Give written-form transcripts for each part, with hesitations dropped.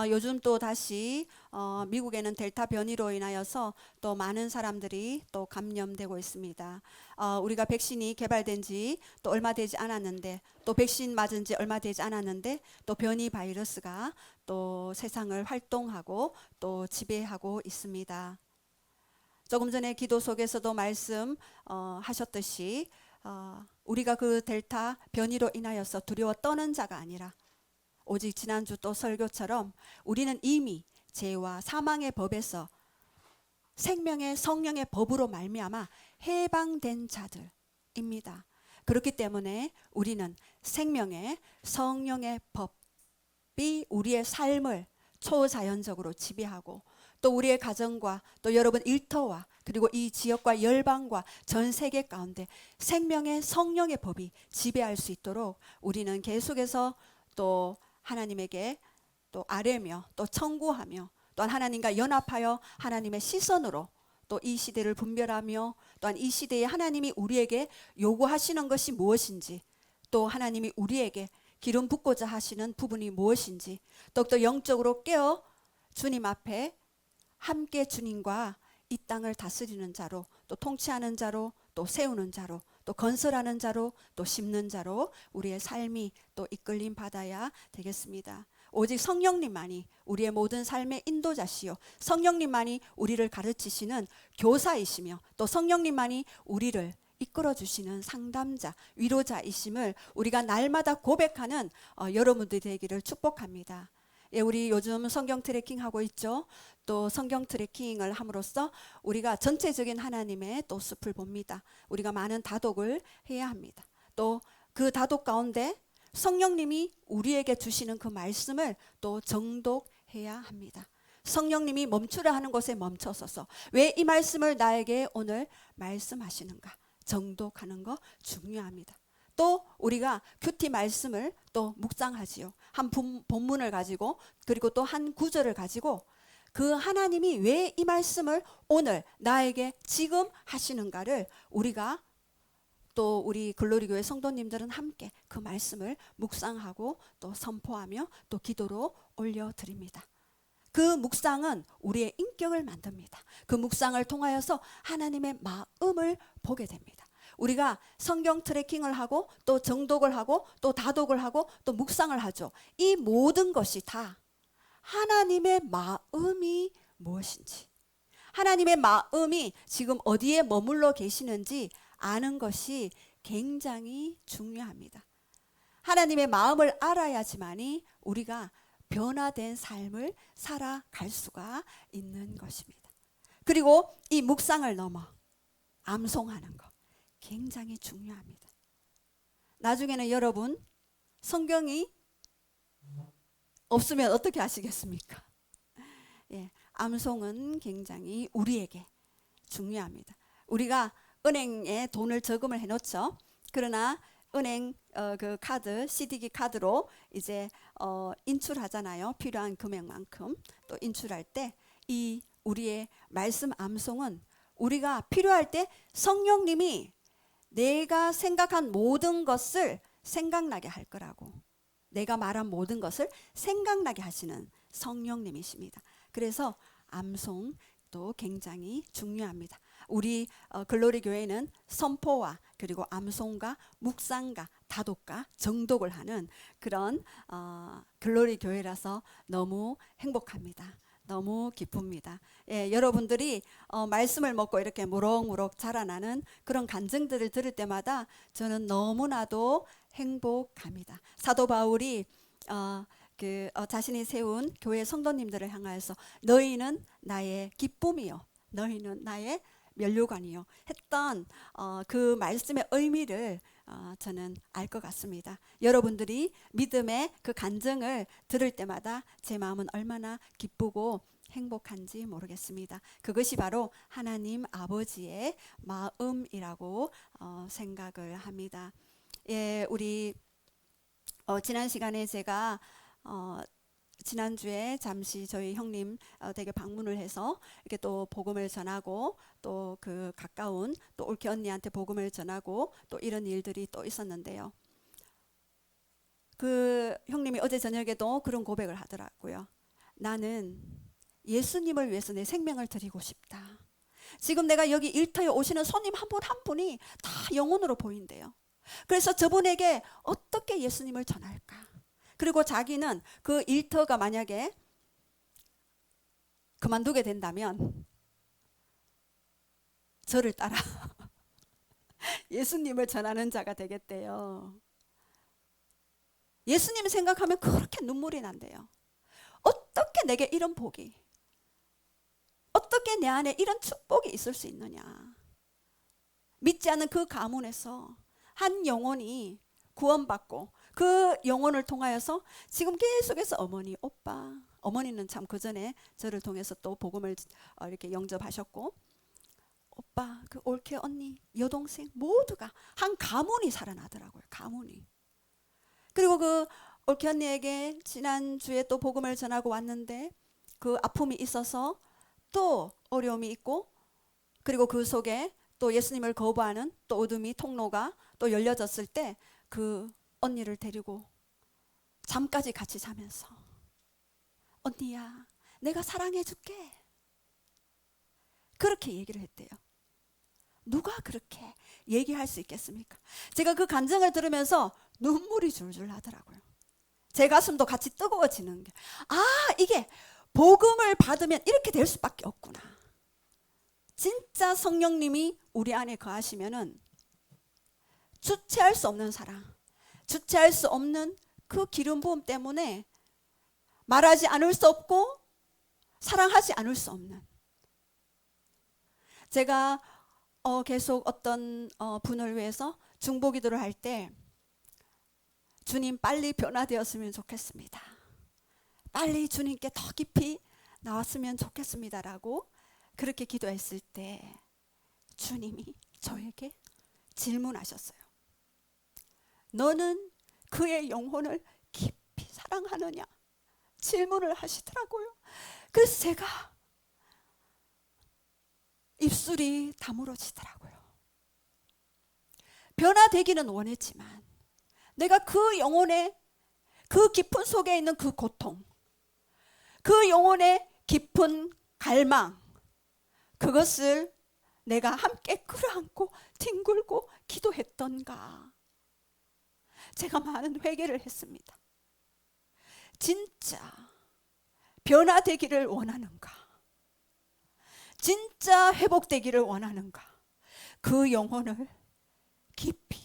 요즘 또 다시 미국에는 델타 변이로 인하여서 또 많은 사람들이 또 감염되고 있습니다. 우리가 백신이 개발된 지 또 얼마 되지 않았는데, 또 백신 맞은 지 얼마 되지 않았는데 또 변이 바이러스가 또 세상을 활동하고 또 지배하고 있습니다. 조금 전에 기도 속에서도 말씀 하셨듯이 우리가 그 델타 변이로 인하여서 두려워 떠는 자가 아니라, 오직 지난주 또 설교처럼 우리는 이미 죄와 사망의 법에서 생명의 성령의 법으로 말미암아 해방된 자들입니다. 그렇기 때문에 우리는 생명의 성령의 법이 우리의 삶을 초자연적으로 지배하고, 또 우리의 가정과 또 여러분 일터와 그리고 이 지역과 열방과 전 세계 가운데 생명의 성령의 법이 지배할 수 있도록 우리는 계속해서 또 하나님에게 또 아뢰며 또 청구하며, 또한 하나님과 연합하여 하나님의 시선으로 또 이 시대를 분별하며, 또한 이 시대에 하나님이 우리에게 요구하시는 것이 무엇인지, 또 하나님이 우리에게 기름 붓고자 하시는 부분이 무엇인지, 더욱더 영적으로 깨어 주님 앞에 함께 주님과 이 땅을 다스리는 자로, 또 통치하는 자로, 또 세우는 자로, 또 건설하는 자로, 또 심는 자로 우리의 삶이 또 이끌림 받아야 되겠습니다. 오직 성령님만이 우리의 모든 삶의 인도자시요, 성령님만이 우리를 가르치시는 교사이시며, 또 성령님만이 우리를 이끌어 주시는 상담자, 위로자이심을 우리가 날마다 고백하는 여러분들이 되기를 축복합니다. 예, 우리 요즘 성경 트래킹 하고 있죠. 또 성경 트래킹을 함으로써 우리가 전체적인 하나님의 또 숲을 봅니다. 우리가 많은 다독을 해야 합니다. 또 그 다독 가운데 성령님이 우리에게 주시는 그 말씀을 또 정독해야 합니다. 성령님이 멈추라 하는 곳에 멈춰서서 왜 이 말씀을 나에게 오늘 말씀하시는가 정독하는 거 중요합니다. 또 우리가 큐티 말씀을 또 묵상하지요. 한 본문을 가지고, 그리고 또 한 구절을 가지고 그 하나님이 왜 이 말씀을 오늘 나에게 지금 하시는가를 우리가 또 우리 글로리 교회 성도님들은 함께 그 말씀을 묵상하고 또 선포하며 또 기도로 올려드립니다. 그 묵상은 우리의 인격을 만듭니다. 그 묵상을 통하여서 하나님의 마음을 보게 됩니다. 우리가 성경 트래킹을 하고 또 정독을 하고 또 다독을 하고 또 묵상을 하죠. 이 모든 것이 다 하나님의 마음이 무엇인지, 하나님의 마음이 지금 어디에 머물러 계시는지 아는 것이 굉장히 중요합니다. 하나님의 마음을 알아야지만이 우리가 변화된 삶을 살아갈 수가 있는 것입니다. 그리고 이 묵상을 넘어 암송하는 것 굉장히 중요합니다. 나중에는 여러분 성경이 없으면 어떻게 하시겠습니까? 예, 암송은 굉장히 우리에게 중요합니다. 우리가 은행에 돈을 저금을 해놓죠. 그러나 은행 그 카드, CD기 카드로 이제 인출하잖아요. 필요한 금액만큼 또 인출할 때 이 우리의 말씀 암송은 우리가 필요할 때 성령님이 내가 생각한 모든 것을 생각나게 할 거라고, 내가 말한 모든 것을 생각나게 하시는 성령님이십니다. 그래서 암송도 굉장히 중요합니다. 우리 글로리 교회는 선포와 그리고 암송과 묵상과 다독과 정독을 하는 그런 글로리 교회라서 너무 행복합니다. 너무 기쁩니다. 예, 여러분들이 말씀을 먹고 이렇게 무럭무럭 자라나는 그런 간증들을 들을 때마다 저는 너무나도 행복합니다. 사도 바울이 자신이 세운 교회 성도님들을 향하여서 너희는 나의 기쁨이요, 너희는 나의 면류관이요 했던 그 말씀의 의미를 저는 알 것 같습니다. 여러분들이 믿음의 그 간증을 들을 때마다 제 마음은 얼마나 기쁘고 행복한지 모르겠습니다. 그것이 바로 하나님 아버지의 마음이라고 생각을 합니다. 예, 우리 지난 시간에 제가 지난주에 잠시 저희 형님 댁에 방문을 해서 이렇게 또 복음을 전하고 또 그 가까운 또 올케 언니한테 복음을 전하고 또 이런 일들이 또 있었는데요. 그 형님이 어제 저녁에도 그런 고백을 하더라고요. 나는 예수님을 위해서 내 생명을 드리고 싶다. 지금 내가 여기 일터에 오시는 손님 한 분 한 분이 다 영혼으로 보인대요. 그래서 저분에게 어떻게 예수님을 전할까? 그리고 자기는 그 일터가 만약에 그만두게 된다면 저를 따라 예수님을 전하는 자가 되겠대요. 예수님 생각하면 그렇게 눈물이 난대요. 어떻게 내게 이런 복이, 어떻게 내 안에 이런 축복이 있을 수 있느냐. 믿지 않는 그 가문에서 한 영혼이 구원받고 그 영혼을 통하여서 지금 계속해서 어머니, 오빠, 어머니는 참 그 전에 저를 통해서 또 복음을 이렇게 영접하셨고, 오빠, 그 올케 언니, 여동생 모두가 한 가문이 살아나더라고요. 가문이. 그리고 그 올케 언니에게 지난주에 또 복음을 전하고 왔는데 그 아픔이 있어서 또 어려움이 있고, 그리고 그 속에 또 예수님을 거부하는 또 어둠이 통로가 또 열려졌을 때 그 언니를 데리고 잠까지 같이 자면서, 언니야, 내가 사랑해 줄게, 그렇게 얘기를 했대요. 누가 그렇게 얘기할 수 있겠습니까? 제가 그 간증을 들으면서 눈물이 줄줄 나더라고요. 제 가슴도 같이 뜨거워지는 게, 이게 복음을 받으면 이렇게 될 수밖에 없구나. 진짜 성령님이 우리 안에 거하시면은 주체할 수 없는 사랑, 주체할 수 없는 그 기름 부음 때문에 말하지 않을 수 없고 사랑하지 않을 수 없는, 제가 계속 어떤 분을 위해서 중보기도를 할 때, 주님 빨리 변화되었으면 좋겠습니다, 빨리 주님께 더 깊이 나왔으면 좋겠습니다라고 그렇게 기도했을 때 주님이 저에게 질문하셨어요. 너는 그의 영혼을 깊이 사랑하느냐? 질문을 하시더라고요. 그래서 제가 입술이 다물어지더라고요. 변화되기는 원했지만 내가 그 영혼의 그 깊은 속에 있는 그 고통, 그 영혼의 깊은 갈망, 그것을 내가 함께 끌어안고 뒹굴고 기도했던가. 제가 많은 회개를 했습니다. 진짜 변화되기를 원하는가? 진짜 회복되기를 원하는가? 그 영혼을 깊이,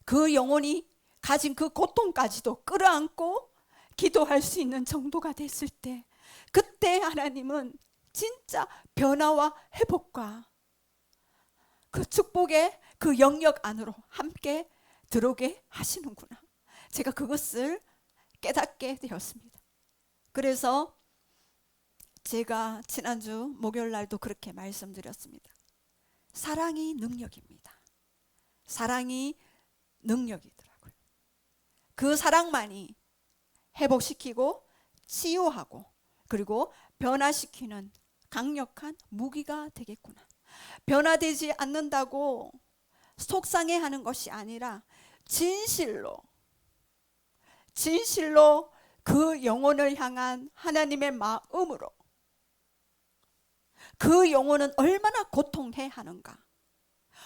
그 영혼이 가진 그 고통까지도 끌어안고 기도할 수 있는 정도가 됐을 때, 그때 하나님은 진짜 변화와 회복과 그 축복의 그 영역 안으로 함께 들어오게 하시는구나. 제가 그것을 깨닫게 되었습니다. 그래서 제가 지난주 목요일 날도 그렇게 말씀드렸습니다. 사랑이 능력입니다. 사랑이 능력이더라고요. 그 사랑만이 회복시키고 치유하고 그리고 변화시키는 강력한 무기가 되겠구나. 변화되지 않는다고 속상해하는 것이 아니라 진실로 그 영혼을 향한 하나님의 마음으로, 그 영혼은 얼마나 고통해 하는가,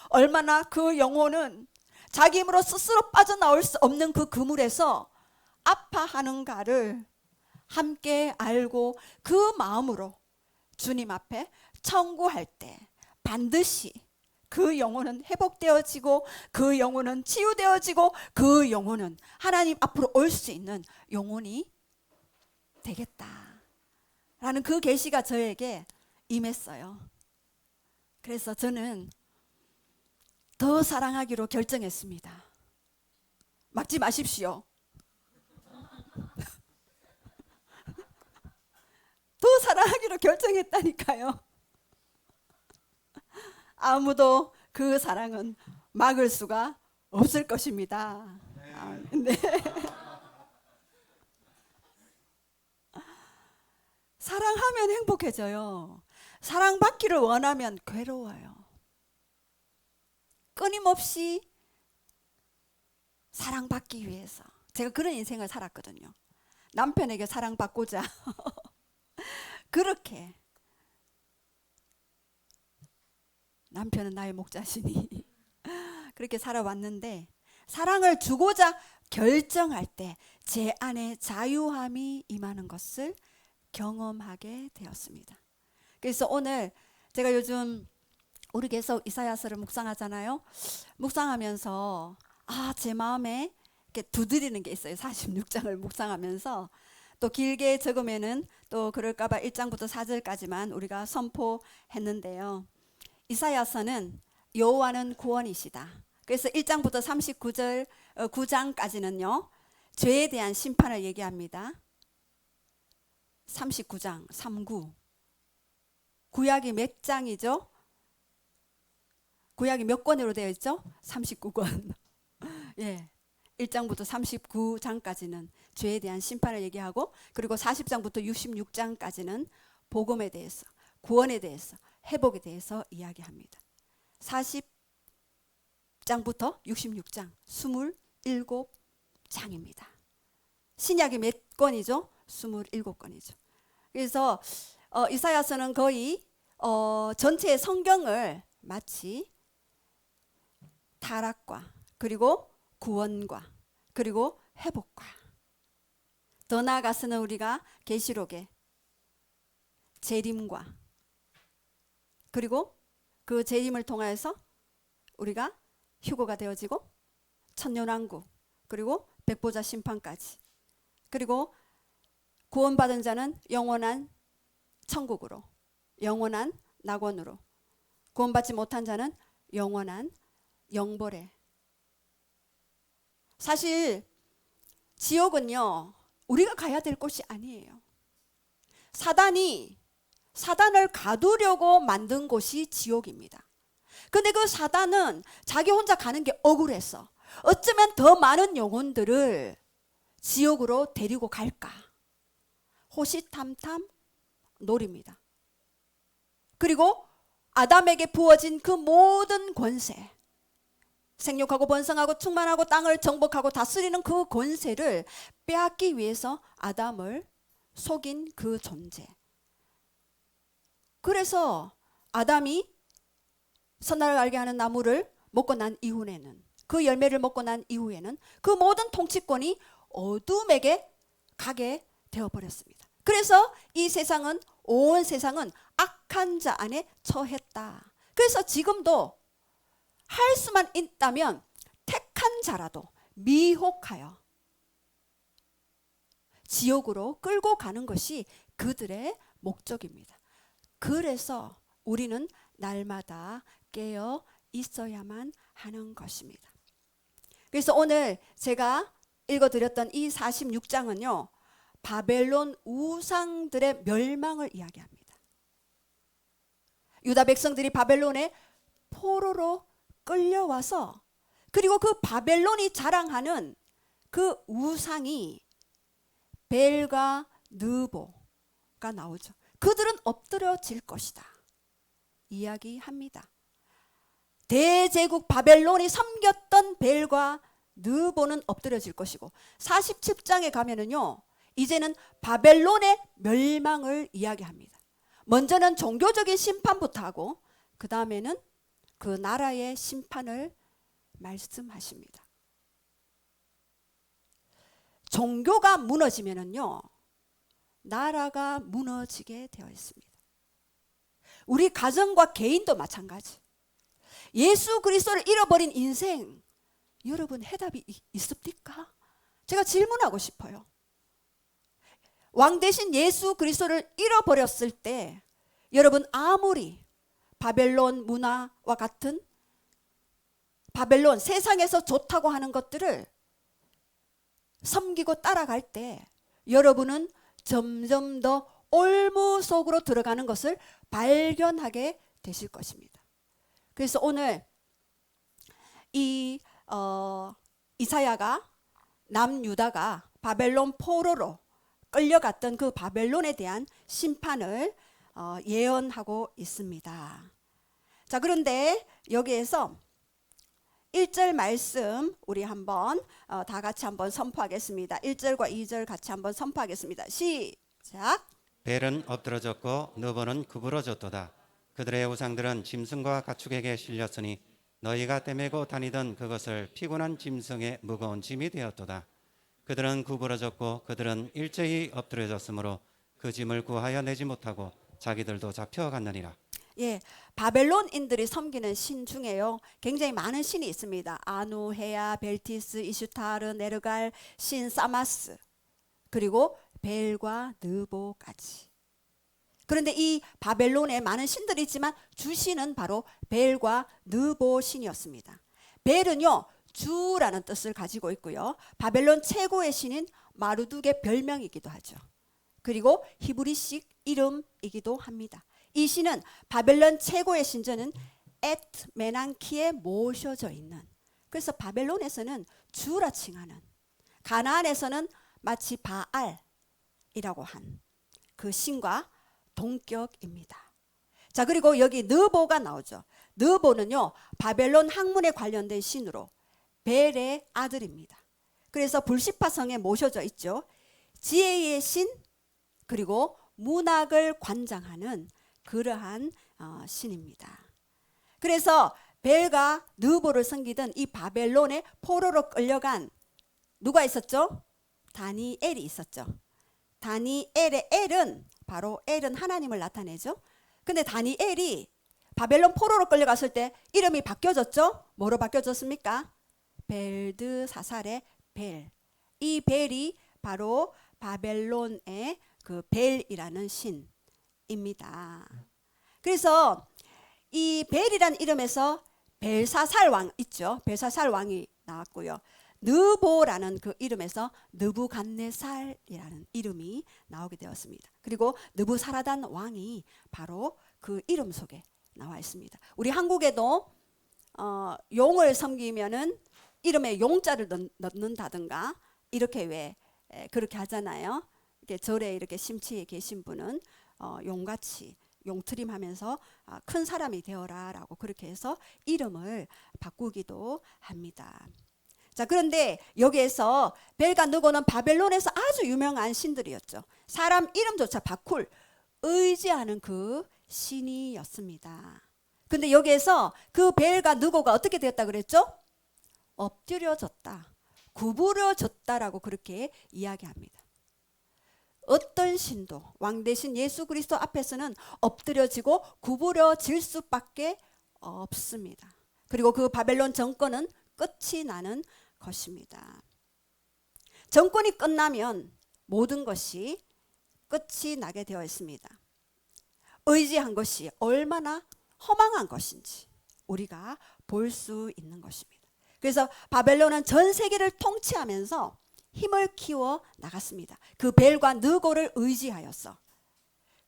얼마나 그 영혼은 자기 힘으로 스스로 빠져나올 수 없는 그 그물에서 아파하는가를 함께 알고 그 마음으로 주님 앞에 청구할 때 반드시 그 영혼은 회복되어지고 그 영혼은 치유되어지고 그 영혼은 하나님 앞으로 올 수 있는 영혼이 되겠다라는 그 계시가 저에게 임했어요. 그래서 저는 더 사랑하기로 결정했습니다. 막지 마십시오. 더 사랑하기로 결정했다니까요. 아무도 그 사랑은 막을 수가 없을 것입니다. 네. 사랑하면 행복해져요. 사랑받기를 원하면 괴로워요. 끊임없이 사랑받기 위해서 제가 그런 인생을 살았거든요. 남편에게 사랑받고자 그렇게 남편은 나의 목자시니 그렇게 살아왔는데, 사랑을 주고자 결정할 때 제 안에 자유함이 임하는 것을 경험하게 되었습니다. 그래서 오늘 제가 요즘 우리 계속 이사야서를 묵상하잖아요. 묵상하면서 제 마음에 이렇게 두드리는 게 있어요. 46장을 묵상하면서. 또 길게 적으면은 또 그럴까봐 1장부터 4절까지만 우리가 선포했는데요. 이사야서는 여호와는 구원이시다. 그래서 1장부터 39절 9장까지는요. 죄에 대한 심판을 얘기합니다. 39장 39. 구약이 몇 장이죠? 구약이 몇 권으로 되어 있죠? 39권. 예. 1장부터 39장까지는 죄에 대한 심판을 얘기하고, 그리고 40장부터 66장까지는 복음에 대해서, 구원에 대해서, 회복에 대해서 이야기합니다. 40장부터 66장 27장입니다. 신약이 몇 권이죠? 27권이죠. 그래서 이사야서는 거의 전체의 성경을 마치 타락과 그리고 구원과 그리고 회복과, 더 나아가서는 우리가 계시록의 재림과 그리고 그 재림을 통해서 우리가 휴거가 되어지고 천년왕국 그리고 백보자 심판까지, 그리고 구원받은 자는 영원한 천국으로, 영원한 낙원으로, 구원받지 못한 자는 영원한 영벌에. 사실 지옥은요, 우리가 가야 될 곳이 아니에요. 사단을 가두려고 만든 곳이 지옥입니다. 근데 그 사단은 자기 혼자 가는 게 억울해서 어쩌면 더 많은 영혼들을 지옥으로 데리고 갈까 호시탐탐 노립니다. 그리고 아담에게 부어진 그 모든 권세, 생육하고 번성하고 충만하고 땅을 정복하고 다스리는 그 권세를 빼앗기 위해서 아담을 속인 그 존재. 그래서 아담이 선악을 알게 하는 나무를 먹고 난 이후에는, 그 열매를 먹고 난 이후에는 그 모든 통치권이 어둠에게 가게 되어버렸습니다. 그래서 이 세상은, 온 세상은 악한 자 안에 처했다. 그래서 지금도 할 수만 있다면 택한 자라도 미혹하여 지옥으로 끌고 가는 것이 그들의 목적입니다. 그래서 우리는 날마다 깨어 있어야만 하는 것입니다. 그래서 오늘 제가 읽어드렸던 이 46장은요, 바벨론 우상들의 멸망을 이야기합니다. 유다 백성들이 바벨론의 포로로 끌려와서, 그리고 그 바벨론이 자랑하는 그 우상이 벨과 느보가 나오죠. 그들은 엎드려질 것이다 이야기합니다. 대제국 바벨론이 섬겼던 벨과 느보는 엎드려질 것이고, 47장에 가면은요, 이제는 바벨론의 멸망을 이야기합니다. 먼저는 종교적인 심판부터 하고 그 다음에는 그 나라의 심판을 말씀하십니다. 종교가 무너지면은요, 나라가 무너지게 되어 있습니다. 우리 가정과 개인도 마찬가지. 예수 그리스도를 잃어버린 인생, 여러분 해답이 있습니까? 제가 질문하고 싶어요. 왕 대신 예수 그리스도를 잃어버렸을 때 여러분 아무리 바벨론 문화와 같은 바벨론 세상에서 좋다고 하는 것들을 섬기고 따라갈 때 여러분은 점점 더 올무 속으로 들어가는 것을 발견하게 되실 것입니다. 그래서 오늘 이사야가 남유다가 바벨론 포로로 끌려갔던 그 바벨론에 대한 심판을 예언하고 있습니다. 자, 그런데 여기에서 1절 말씀 우리 한번 다 같이 한번 선포하겠습니다. 1절과 2절 같이 한번 선포하겠습니다. 시작. 벨은 엎드러졌고 느보는 구부러졌도다. 그들의 우상들은 짐승과 가축에게 실렸으니 너희가 떼매고 다니던 그것을 피곤한 짐승의 무거운 짐이 되었도다. 그들은 구부러졌고 그들은 일제히 엎드려졌으므로 그 짐을 구하여 내지 못하고 자기들도 잡혀갔느니라. 예, 바벨론인들이 섬기는 신 중에요, 굉장히 많은 신이 있습니다. 아누, 헤아, 벨티스, 이슈타르, 네르갈, 신 사마스, 그리고 벨과 느보까지. 그런데 이 바벨론에 많은 신들이 있지만 주신은 바로 벨과 느보 신이었습니다. 벨은요, 주라는 뜻을 가지고 있고요, 바벨론 최고의 신인 마르둑의 별명이기도 하죠. 그리고 히브리식 이름이기도 합니다. 이 신은 바벨론 최고의 신전은 에트 메난키에 모셔져 있는, 그래서 바벨론에서는 주라 칭하는, 가나안에서는 마치 바알이라고 한 그 신과 동격입니다. 자, 그리고 여기 느보가 나오죠. 느보는요, 바벨론 학문에 관련된 신으로 벨의 아들입니다. 그래서 불시파성에 모셔져 있죠. 지혜의 신, 그리고 문학을 관장하는 그러한 신입니다. 그래서 벨과 느보를 섬기던 이 바벨론의 포로로 끌려간 누가 있었죠? 다니엘이 있었죠. 다니엘의 엘은 바로 엘은 하나님을 나타내죠. 근데 다니엘이 바벨론 포로로 끌려갔을 때 이름이 바뀌어졌죠. 뭐로 바뀌어졌습니까? 벨드사살의 벨. 이 벨이 바로 바벨론의 그 벨이라는 신입니다. 그래서 이 벨이라는 이름에서 벨사살 왕 있죠. 벨사살 왕이 나왔고요. 느보라는 그 이름에서 느부갓네살이라는 이름이 나오게 되었습니다. 그리고 느부사라단 왕이 바로 그 이름 속에 나와 있습니다. 우리 한국에도 용을 섬기면은 이름에 용자를 넣는다든가 이렇게 왜 그렇게 하잖아요. 이렇게 절에 이렇게 심취해 계신 분은 용같이 용트림하면서 큰 사람이 되어라라고 그렇게 해서 이름을 바꾸기도 합니다. 자, 그런데 여기에서 벨과 느고는 바벨론에서 아주 유명한 신들이었죠. 사람 이름조차 바꿀 의지하는 그 신이었습니다. 근데 여기에서 그 벨과 느고가 어떻게 되었다 그랬죠? 엎드려졌다, 구부러졌다라고 그렇게 이야기합니다. 어떤 신도 왕 대신 예수 그리스도 앞에서는 엎드려지고 구부러질 수밖에 없습니다. 그리고 그 바벨론 정권은 끝이 나는 것입니다. 정권이 끝나면 모든 것이 끝이 나게 되어 있습니다. 의지한 것이 얼마나 허망한 것인지 우리가 볼 수 있는 것입니다. 그래서 바벨론은 전 세계를 통치하면서 힘을 키워 나갔습니다. 그 벨과 느고를 의지하여서.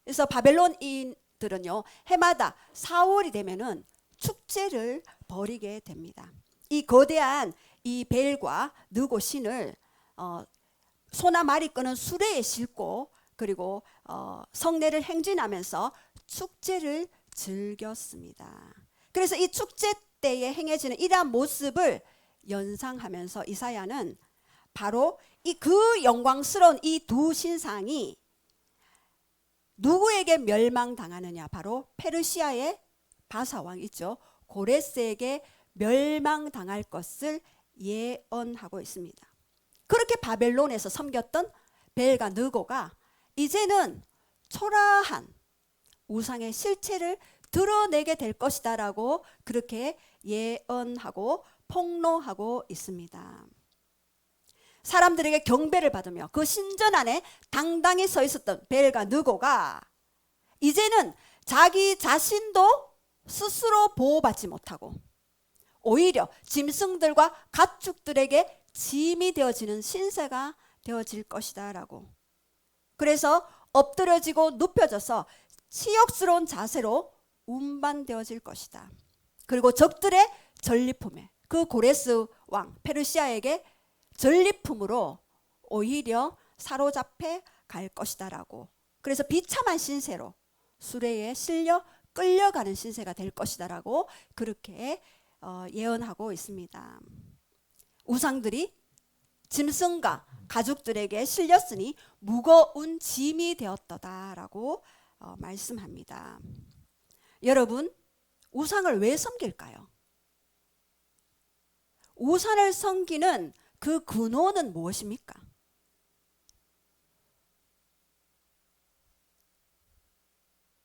그래서 바벨론인들은요, 해마다 4월이 되면은 축제를 벌이게 됩니다. 이 거대한 이 벨과 느고 신을 소나 말이 끄는 수레에 싣고 그리고 성내를 행진하면서 축제를 즐겼습니다. 그래서 이 축제 때에 행해지는 이러한 모습을 연상하면서 이사야는 바로 이 그 영광스러운 이 두 신상이 누구에게 멸망당하느냐, 바로 페르시아의 바사왕 있죠. 고레스에게 멸망당할 것을 예언하고 있습니다. 그렇게 바벨론에서 섬겼던 벨과 느고가 이제는 초라한 우상의 실체를 드러내게 될 것이다 라고 그렇게 예언하고 폭로하고 있습니다. 사람들에게 경배를 받으며 그 신전 안에 당당히 서 있었던 벨과 느고가 이제는 자기 자신도 스스로 보호받지 못하고 오히려 짐승들과 가축들에게 짐이 되어지는 신세가 되어질 것이다 라고. 그래서 엎드려지고 눕혀져서 치욕스러운 자세로 운반되어질 것이다. 그리고 적들의 전리품에, 그 고레스 왕 페르시아에게 전리품으로 오히려 사로잡혀 갈 것이다 라고. 그래서 비참한 신세로 수레에 실려 끌려가는 신세가 될 것이다 라고 그렇게 예언하고 있습니다. 우상들이 짐승과 가족들에게 실렸으니 무거운 짐이 되었도다라고 말씀합니다. 여러분, 우상을 왜 섬길까요? 우상을 섬기는 그 근원은 무엇입니까?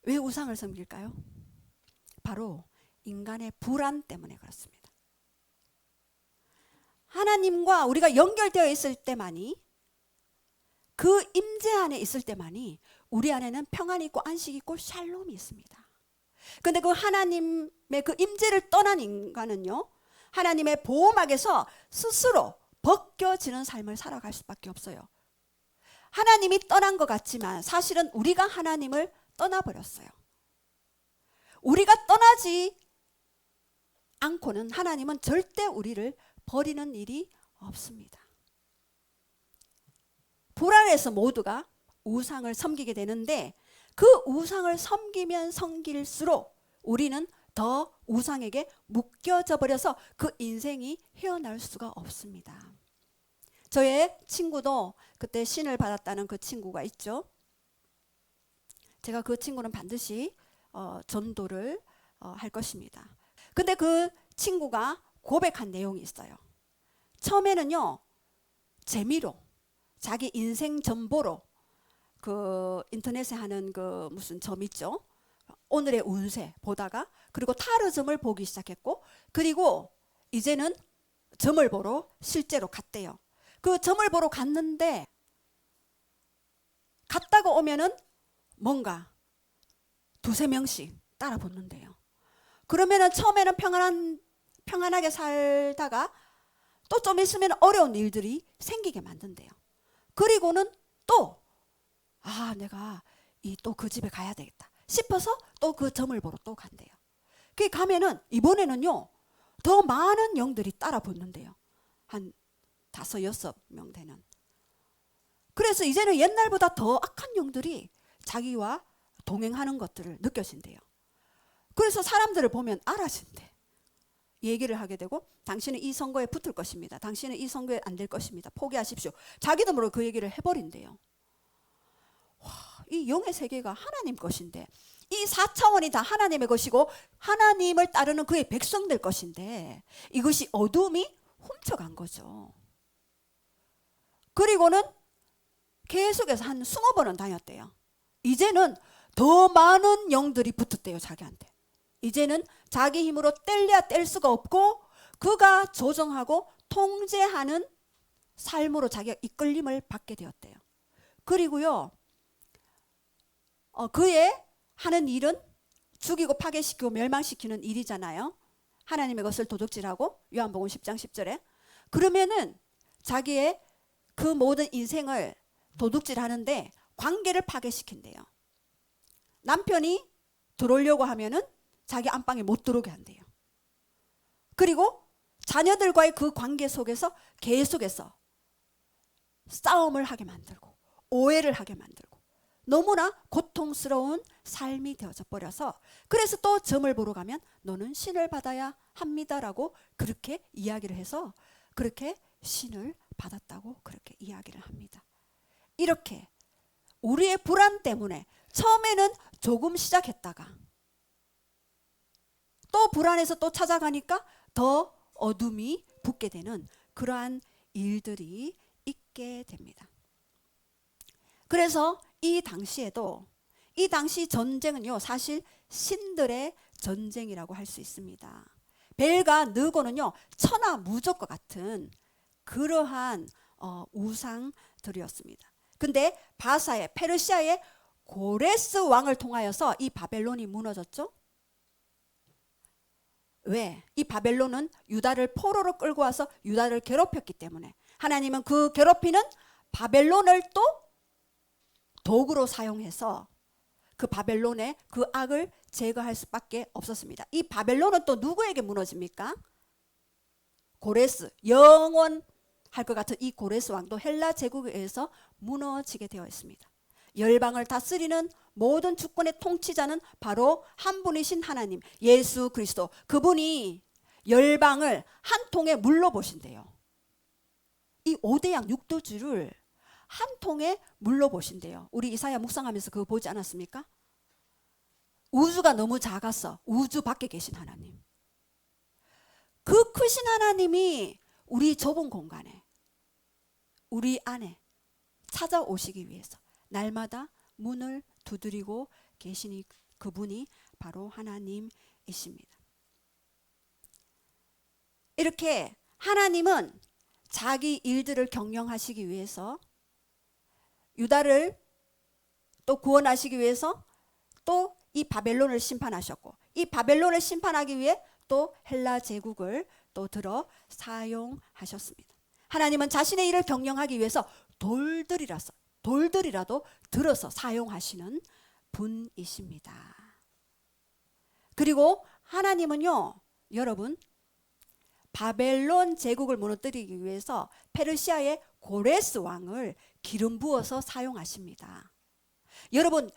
왜 우상을 섬길까요? 바로 인간의 불안 때문에 그렇습니다. 하나님과 우리가 연결되어 있을 때만이, 그 임재 안에 있을 때만이 우리 안에는 평안이 있고 안식이 있고 샬롬이 있습니다. 근데 그 하나님의 그 임재를 떠난 인간은요, 하나님의 보호막에서 스스로 벗겨지는 삶을 살아갈 수밖에 없어요. 하나님이 떠난 것 같지만 사실은 우리가 하나님을 떠나버렸어요. 우리가 떠나지 않고는 하나님은 절대 우리를 버리는 일이 없습니다. 불안해서 모두가 우상을 섬기게 되는데, 그 우상을 섬기면 섬길수록 우리는 더 우상에게 묶여져 버려서 그 인생이 헤어나올 수가 없습니다. 저의 친구도 그때 신을 받았다는 그 친구가 있죠. 제가 그 친구는 반드시 전도를 할 것입니다. 근데 그 친구가 고백한 내용이 있어요. 처음에는요, 재미로, 자기 인생 전보로 그 인터넷에 하는 그 무슨 점 있죠, 오늘의 운세 보다가, 그리고 타로점을 보기 시작했고, 그리고 이제는 점을 보러 실제로 갔대요. 그 점을 보러 갔는데, 갔다가 오면은 뭔가 두세 명씩 따라 붙는데요. 그러면은 처음에는 평안하게 살다가 또 좀 있으면 어려운 일들이 생기게 만든대요. 그리고는 또 내가 또 그 집에 가야 되겠다 싶어서 또 그 점을 보러 또 간대요. 그 가면은 이번에는요, 더 많은 영들이 따라 붙는데요. 한 5, 6명 되는. 그래서 이제는 옛날보다 더 악한 영들이 자기와 동행하는 것들을 느껴진대요. 그래서 사람들을 보면 알아진대. 얘기를 하게 되고, 당신은 이 선거에 붙을 것입니다. 당신은 이 선거에 안 될 것입니다. 포기하십시오. 자기도 모르게 그 얘기를 해버린대요. 이 영의 세계가 하나님 것인데, 이 4차원이 다 하나님의 것이고 하나님을 따르는 그의 백성들 것인데, 이것이 어둠이 훔쳐간 거죠. 그리고는 계속해서 한 20번은 다녔대요. 이제는 더 많은 영들이 붙었대요, 자기한테. 이제는 자기 힘으로 뗄래야 뗄 수가 없고, 그가 조정하고 통제하는 삶으로 자기가 이끌림을 받게 되었대요. 그리고요, 그의 하는 일은 죽이고 파괴시키고 멸망시키는 일이잖아요. 하나님의 것을 도둑질하고, 요한복음 10장 10절에. 그러면은 자기의 그 모든 인생을 도둑질하는데 관계를 파괴시킨대요. 남편이 들어오려고 하면은 자기 안방에 못 들어오게 한대요. 그리고 자녀들과의 그 관계 속에서 계속해서 싸움을 하게 만들고 오해를 하게 만들고 너무나 고통스러운 삶이 되어져 버려서, 그래서 또 점을 보러 가면 너는 신을 받아야 합니다라고 그렇게 이야기를 해서 그렇게 신을 받았다고 그렇게 이야기를 합니다. 이렇게 우리의 불안 때문에 처음에는 조금 시작했다가 또 불안해서 또 찾아가니까 더 어둠이 붙게 되는 그러한 일들이 있게 됩니다. 그래서 이 당시 전쟁은요, 사실 신들의 전쟁이라고 할 수 있습니다. 벨과 느고는요, 천하 무적과 같은 그러한 우상들이었습니다. 근데 페르시아의 고레스 왕을 통하여서 이 바벨론이 무너졌죠. 왜? 이 바벨론은 유다를 포로로 끌고 와서 유다를 괴롭혔기 때문에 하나님은 그 괴롭히는 바벨론을 또 도구로 사용해서 그 바벨론의 그 악을 제거할 수밖에 없었습니다. 이 바벨론은 또 누구에게 무너집니까? 고레스, 영원할 것 같은 이 고레스 왕도 헬라 제국에 의해서 무너지게 되어 있습니다. 열방을 다스리는 모든 주권의 통치자는 바로 한 분이신 하나님, 예수 그리스도. 그분이 열방을 한 통에 물로 보신대요. 이 5대양 6도주를 한 통에 물로 보신대요. 우리 이사야 묵상하면서 그거 보지 않았습니까? 우주가 너무 작아서 우주 밖에 계신 하나님, 그 크신 하나님이 우리 좁은 공간에, 우리 안에 찾아오시기 위해서 날마다 문을 두드리고 계시니 그분이 바로 하나님이십니다. 이렇게 하나님은 자기 일들을 경영하시기 위해서, 유다를 또 구원하시기 위해서 또 이 바벨론을 심판하셨고, 이 바벨론을 심판하기 위해 또 헬라 제국을 또 들어 사용하셨습니다. 하나님은 자신의 일을 경영하기 위해서 돌들이라도 들어서 사용하시는 분이십니다. 그리고 하나님은요, 여러분, 바벨론 제국을 무너뜨리기 위해서 페르시아의 고레스 왕을 기름 부어서 사용하십니다. 여러분,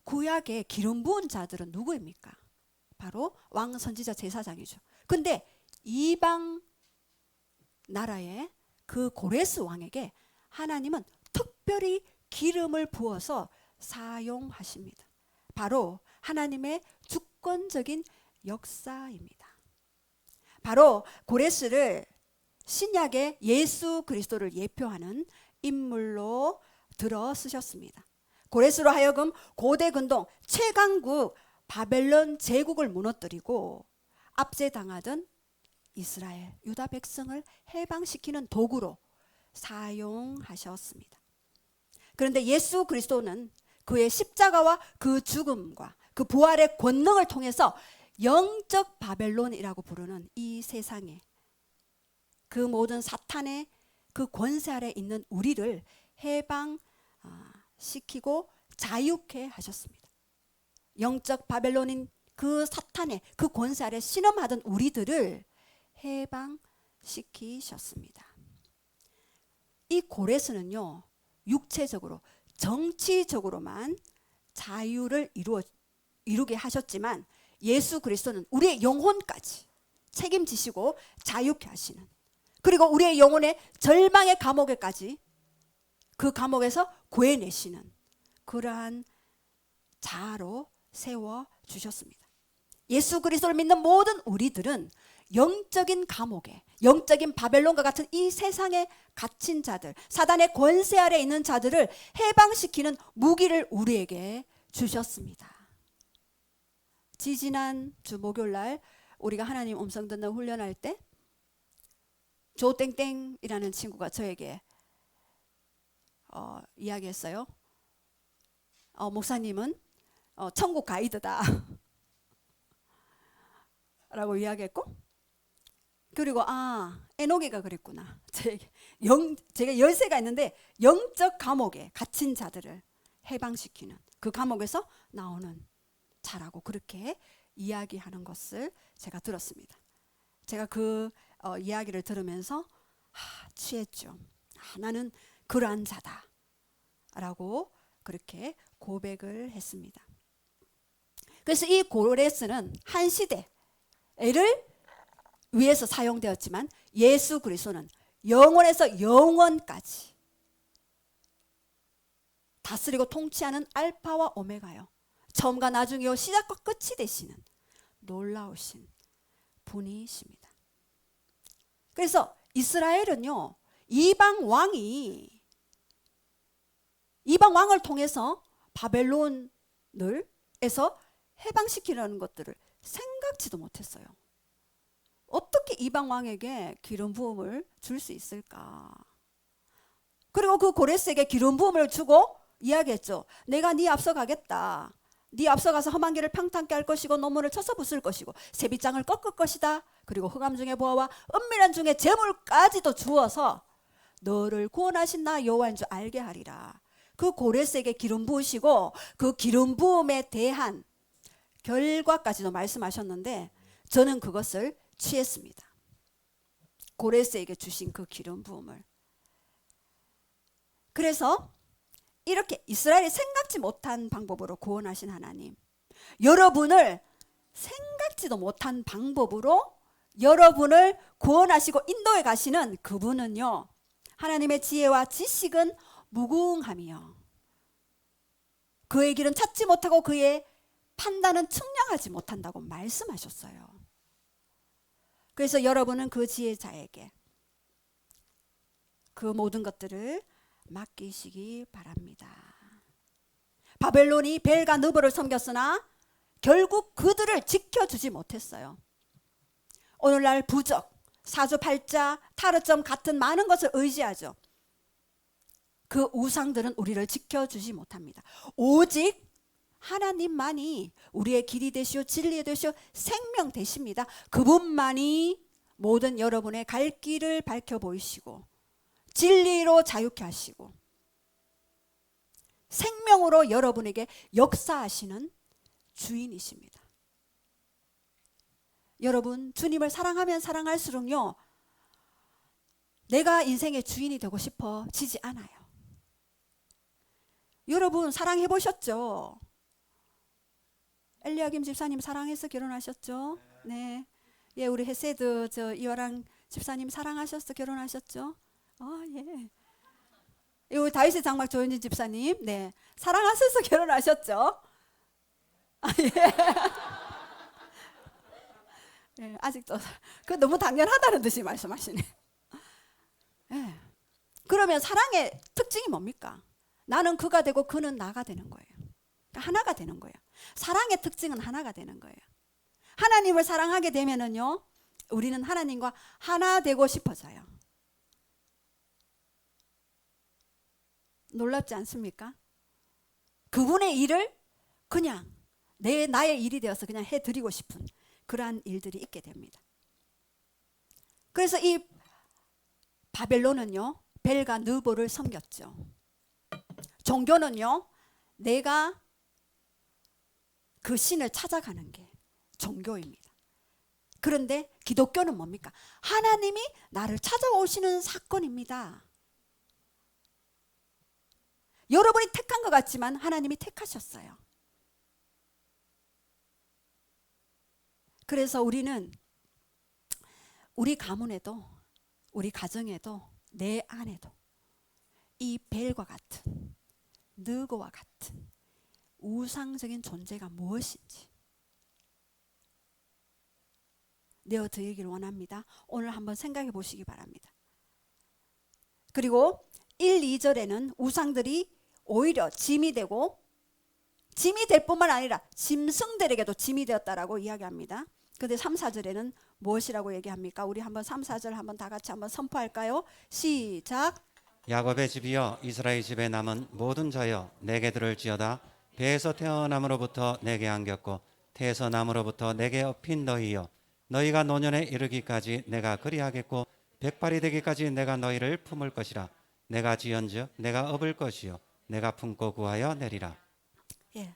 구약의 기름 부은 자들은 누구입니까? 바로 왕, 선지자, 제사장이죠. 근데 이방 나라의 그 고레스 왕에게 하나님은 특별히 기름을 부어서 사용하십니다. 바로 하나님의 주권적인 역사입니다. 바로 고레스를 신약의 예수 그리스도를 예표하는 인물로 들어 쓰셨습니다. 고레스로 하여금 고대 근동 최강국 바벨론 제국을 무너뜨리고 압제당하던 이스라엘 유다 백성을 해방시키는 도구로 사용하셨습니다. 그런데 예수 그리스도는 그의 십자가와 그 죽음과 그 부활의 권능을 통해서 영적 바벨론이라고 부르는 이 세상에, 그 모든 사탄의 그 권세 아래 있는 우리를 해방시키고 자유케 하셨습니다. 영적 바벨론인 그 사탄의 그 권세 아래 신음하던 우리들을 해방시키셨습니다. 이 고레스는요, 육체적으로 정치적으로만 자유를 이루게 하셨지만 예수 그리스도는 우리의 영혼까지 책임지시고 자유케 하시는, 그리고 우리의 영혼의 절망의 감옥에까지 그 감옥에서 구해내시는 그러한 자로 세워주셨습니다. 예수 그리스도를 믿는 모든 우리들은 영적인 감옥에, 영적인 바벨론과 같은 이 세상에 갇힌 자들, 사단의 권세 아래 있는 자들을 해방시키는 무기를 우리에게 주셨습니다. 지지난 주 목요일날 우리가 하나님 음성 듣는 훈련할 때 조땡땡이라는 친구가 저에게 이야기했어요. 목사님은 천국 가이드다 라고 이야기했고, 그리고 에녹이가 그랬구나. 제가 13가 있는데 영적 감옥에 갇힌 자들을 해방시키는, 그 감옥에서 나오는 자라고 그렇게 이야기하는 것을 제가 들었습니다. 제가 그 이야기를 들으면서 취했죠. 나는 그러한 자다 라고 그렇게 고백을 했습니다. 그래서 이 고레스는 한 시대를 위해서 사용되었지만 예수 그리스도는 영원에서 영원까지 다스리고 통치하는 알파와 오메가요, 처음과 나중이요 시작과 끝이 되시는 놀라우신 분이십니다. 그래서 이스라엘은요, 이방 왕을 통해서 바벨론에서 해방시키려는 것들을 생각지도 못했어요. 어떻게 이방 왕에게 기름 부음을 줄 수 있을까? 그리고 그 고레스에게 기름 부음을 주고 이야기했죠. 내가 네 앞서 가겠다. 네 앞서 가서 험한 길을 평탄케 할 것이고 노문을 쳐서 부술 것이고 새빗장을 꺾을 것이다. 그리고 흑암 중에 보아와 은밀한 중에 재물까지도 주어서 너를 구원하신 나 여호와인 줄 알게 하리라. 그 고레스에게 기름 부으시고 그 기름 부음에 대한 결과까지도 말씀하셨는데 저는 그것을 취했습니다. 고레스에게 주신 그 기름 부음을. 그래서 이렇게 이스라엘이 생각지 못한 방법으로 구원하신 하나님, 여러분을 생각지도 못한 방법으로 여러분을 구원하시고 인도해 가시는 그분은요, 하나님의 지혜와 지식은 무궁함이요. 그의 길은 찾지 못하고 그의 판단은 측량하지 못한다고 말씀하셨어요. 그래서 여러분은 그 지혜자에게 그 모든 것들을 맡기시기 바랍니다. 바벨론이 벨과 느보를 섬겼으나 결국 그들을 지켜주지 못했어요. 오늘날 부적, 사주팔자, 타르점 같은 많은 것을 의지하죠. 그 우상들은 우리를 지켜주지 못합니다. 오직 하나님만이 우리의 길이 되시오, 진리 되시오, 생명 되십니다. 그분만이 모든 여러분의 갈 길을 밝혀 보이시고 진리로 자유케 하시고 생명으로 여러분에게 역사하시는 주인이십니다. 여러분, 주님을 사랑하면 사랑할수록요, 내가 인생의 주인이 되고 싶어지지 않아요. 여러분 사랑해 보셨죠? 엘리야김 집사님 사랑해서 결혼하셨죠? 네. 예, 우리 헤세드 이화랑 집사님 사랑하셔서 결혼하셨죠? 예. 우리 다윗의 장막 조현진 집사님, 네, 사랑하셔서 결혼하셨죠? 예. 예, 아직도 그 너무 당연하다는 듯이 말씀하시네. 예. 그러면 사랑의 특징이 뭡니까? 나는 그가 되고 그는 나가 되는 거예요. 그러니까 하나가 되는 거예요. 사랑의 특징은 하나가 되는 거예요. 하나님을 사랑하게 되면은요, 우리는 하나님과 하나 되고 싶어져요. 놀랍지 않습니까? 그분의 일을 그냥 나의 일이 되어서 그냥 해드리고 싶은 그러한 일들이 있게 됩니다. 그래서 이 바벨론은요, 벨과 느보를 섬겼죠. 종교는요, 내가 그 신을 찾아가는 게 종교입니다. 그런데 기독교는 뭡니까? 하나님이 나를 찾아오시는 사건입니다. 여러분이 택한 것 같지만 하나님이 택하셨어요. 그래서 우리는 우리 가문에도, 우리 가정에도, 내 안에도 이 벨과 같은, 느고와 같은 우상적인 존재가 무엇인지 내어드리길 원합니다. 오늘 한번 생각해 보시기 바랍니다. 그리고 1, 2절에는 우상들이 오히려 짐이 되고, 짐이 될 뿐만 아니라 짐승들에게도 짐이 되었다라고 이야기합니다. 그런데 3, 4절에는 무엇이라고 얘기합니까? 우리 한번 3, 4절 한번 다 같이 한번 선포할까요? 시작. 야곱의 집이여 이스라엘 집에 남은 모든 자여 내게 들을지어다. 배에서 태어남으로부터 내게 안겼고 태에서 남으로부터 내게 업힌 너희여, 너희가 노년에 이르기까지 내가 그리하겠고 백발이 되기까지 내가 너희를 품을 것이라. 내가 지은즉 내가 업을 것이요 내가 품고 구하여 내리라. 예,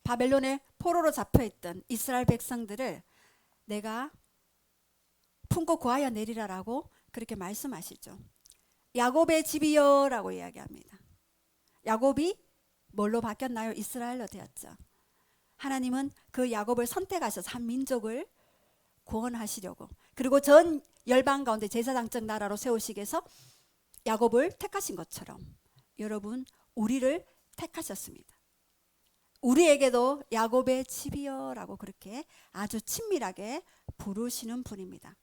바벨론의 포로로 잡혀있던 이스라엘 백성들을 내가 품고 구하여 내리라라고 그렇게 말씀하시죠. 야곱의 집이여 라고 이야기합니다. 야곱이 뭘로 바뀌었나요? 이스라엘로 되었죠. 하나님은 그 야곱을 선택하셔서 한 민족을 구원하시려고, 그리고 전 열방 가운데 제사장적 나라로 세우시기 위해서 야곱을 택하신 것처럼 여러분, 우리를 택하셨습니다. 우리에게도 야곱의 집이여 라고 그렇게 아주 친밀하게 부르시는 분입니다.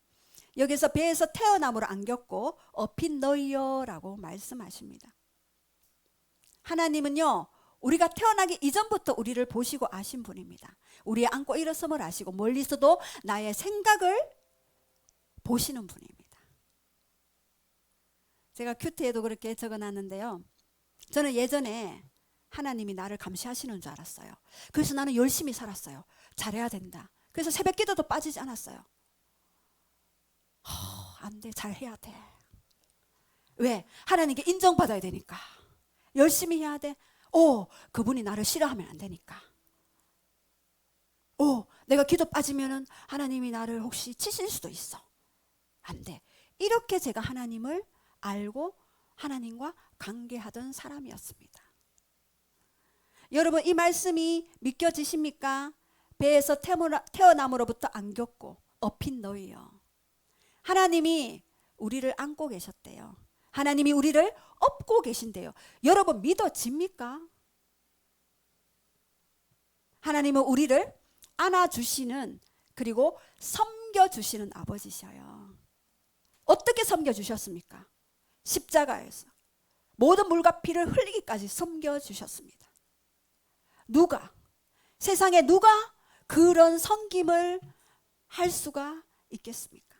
여기서 배에서 태어남으로 안겼고 업힌 너희여 라고 말씀하십니다. 하나님은요, 우리가 태어나기 이전부터 우리를 보시고 아신 분입니다. 우리의 안고 일어섬을 아시고 멀리서도 나의 생각을 보시는 분입니다. 제가 큐티에도 그렇게 적어놨는데요, 저는 예전에 하나님이 나를 감시하시는 줄 알았어요. 그래서 나는 열심히 살았어요. 잘해야 된다. 그래서 새벽 기도도 빠지지 않았어요. 안 돼, 잘해야 돼. 왜? 하나님께 인정받아야 되니까. 열심히 해야 돼. 그분이 나를 싫어하면 안 되니까. 내가 기도 빠지면은 하나님이 나를 혹시 치실 수도 있어. 안 돼. 이렇게 제가 하나님을 알고 하나님과 관계하던 사람이었습니다. 여러분, 이 말씀이 믿겨지십니까? 배에서 태어남으로부터 안겼고 업힌 너희여. 하나님이 우리를 안고 계셨대요. 하나님이 우리를 업고 계신대요. 여러분 믿어집니까? 하나님은 우리를 안아주시는, 그리고 섬겨주시는 아버지셔요. 어떻게 섬겨주셨습니까? 십자가에서 모든 물과 피를 흘리기까지 섬겨주셨습니다. 누가, 세상에 누가 그런 섬김을 할 수가 있겠습니까?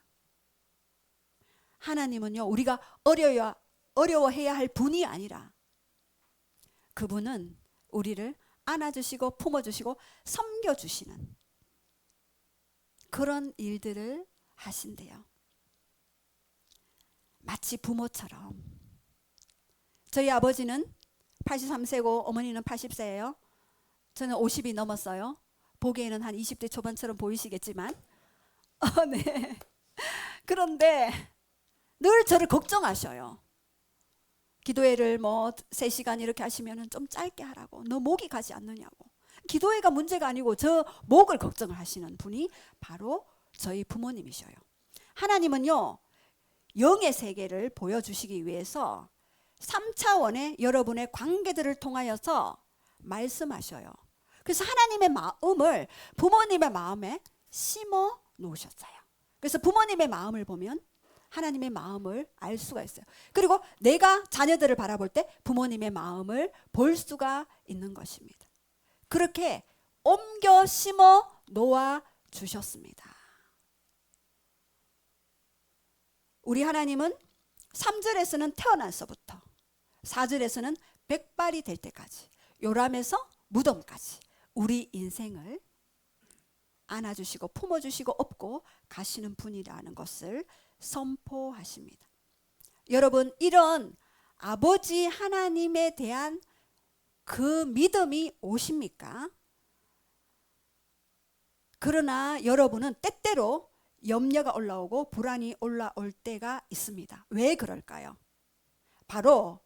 하나님은요, 우리가 어려워해야 할 분이 아니라 그분은 우리를 안아주시고 품어주시고 섬겨주시는 그런 일들을 하신대요. 마치 부모처럼. 저희 아버지는 83세고 어머니는 80세예요. 저는 50이 넘었어요. 보기에는 한 20대 초반처럼 보이시겠지만 네. 그런데 늘 저를 걱정하셔요. 기도회를 뭐 3시간 이렇게 하시면 좀 짧게 하라고. 너 목이 가지 않느냐고. 기도회가 문제가 아니고 저 목을 걱정을 하시는 분이 바로 저희 부모님이셔요. 하나님은요, 영의 세계를 보여주시기 위해서 3차원의 여러분의 관계들을 통하여서 말씀하셔요. 그래서 하나님의 마음을 부모님의 마음에 심어 놓으셨어요. 그래서 부모님의 마음을 보면 하나님의 마음을 알 수가 있어요. 그리고 내가 자녀들을 바라볼 때 부모님의 마음을 볼 수가 있는 것입니다. 그렇게 옮겨 심어 놓아 주셨습니다. 우리 하나님은 3절에서는 태어나서부터 4절에서는 백발이 될 때까지, 요람에서 무덤까지 우리 인생을 안아주시고 품어주시고 업고 가시는 분이라는 것을 선포하십니다. 여러분, 이런 아버지 하나님에 대한 그 믿음이 오십니까? 그러나 여러분은 때때로 염려가 올라오고 불안이 올라올 때가 있습니다. 왜 그럴까요? 바로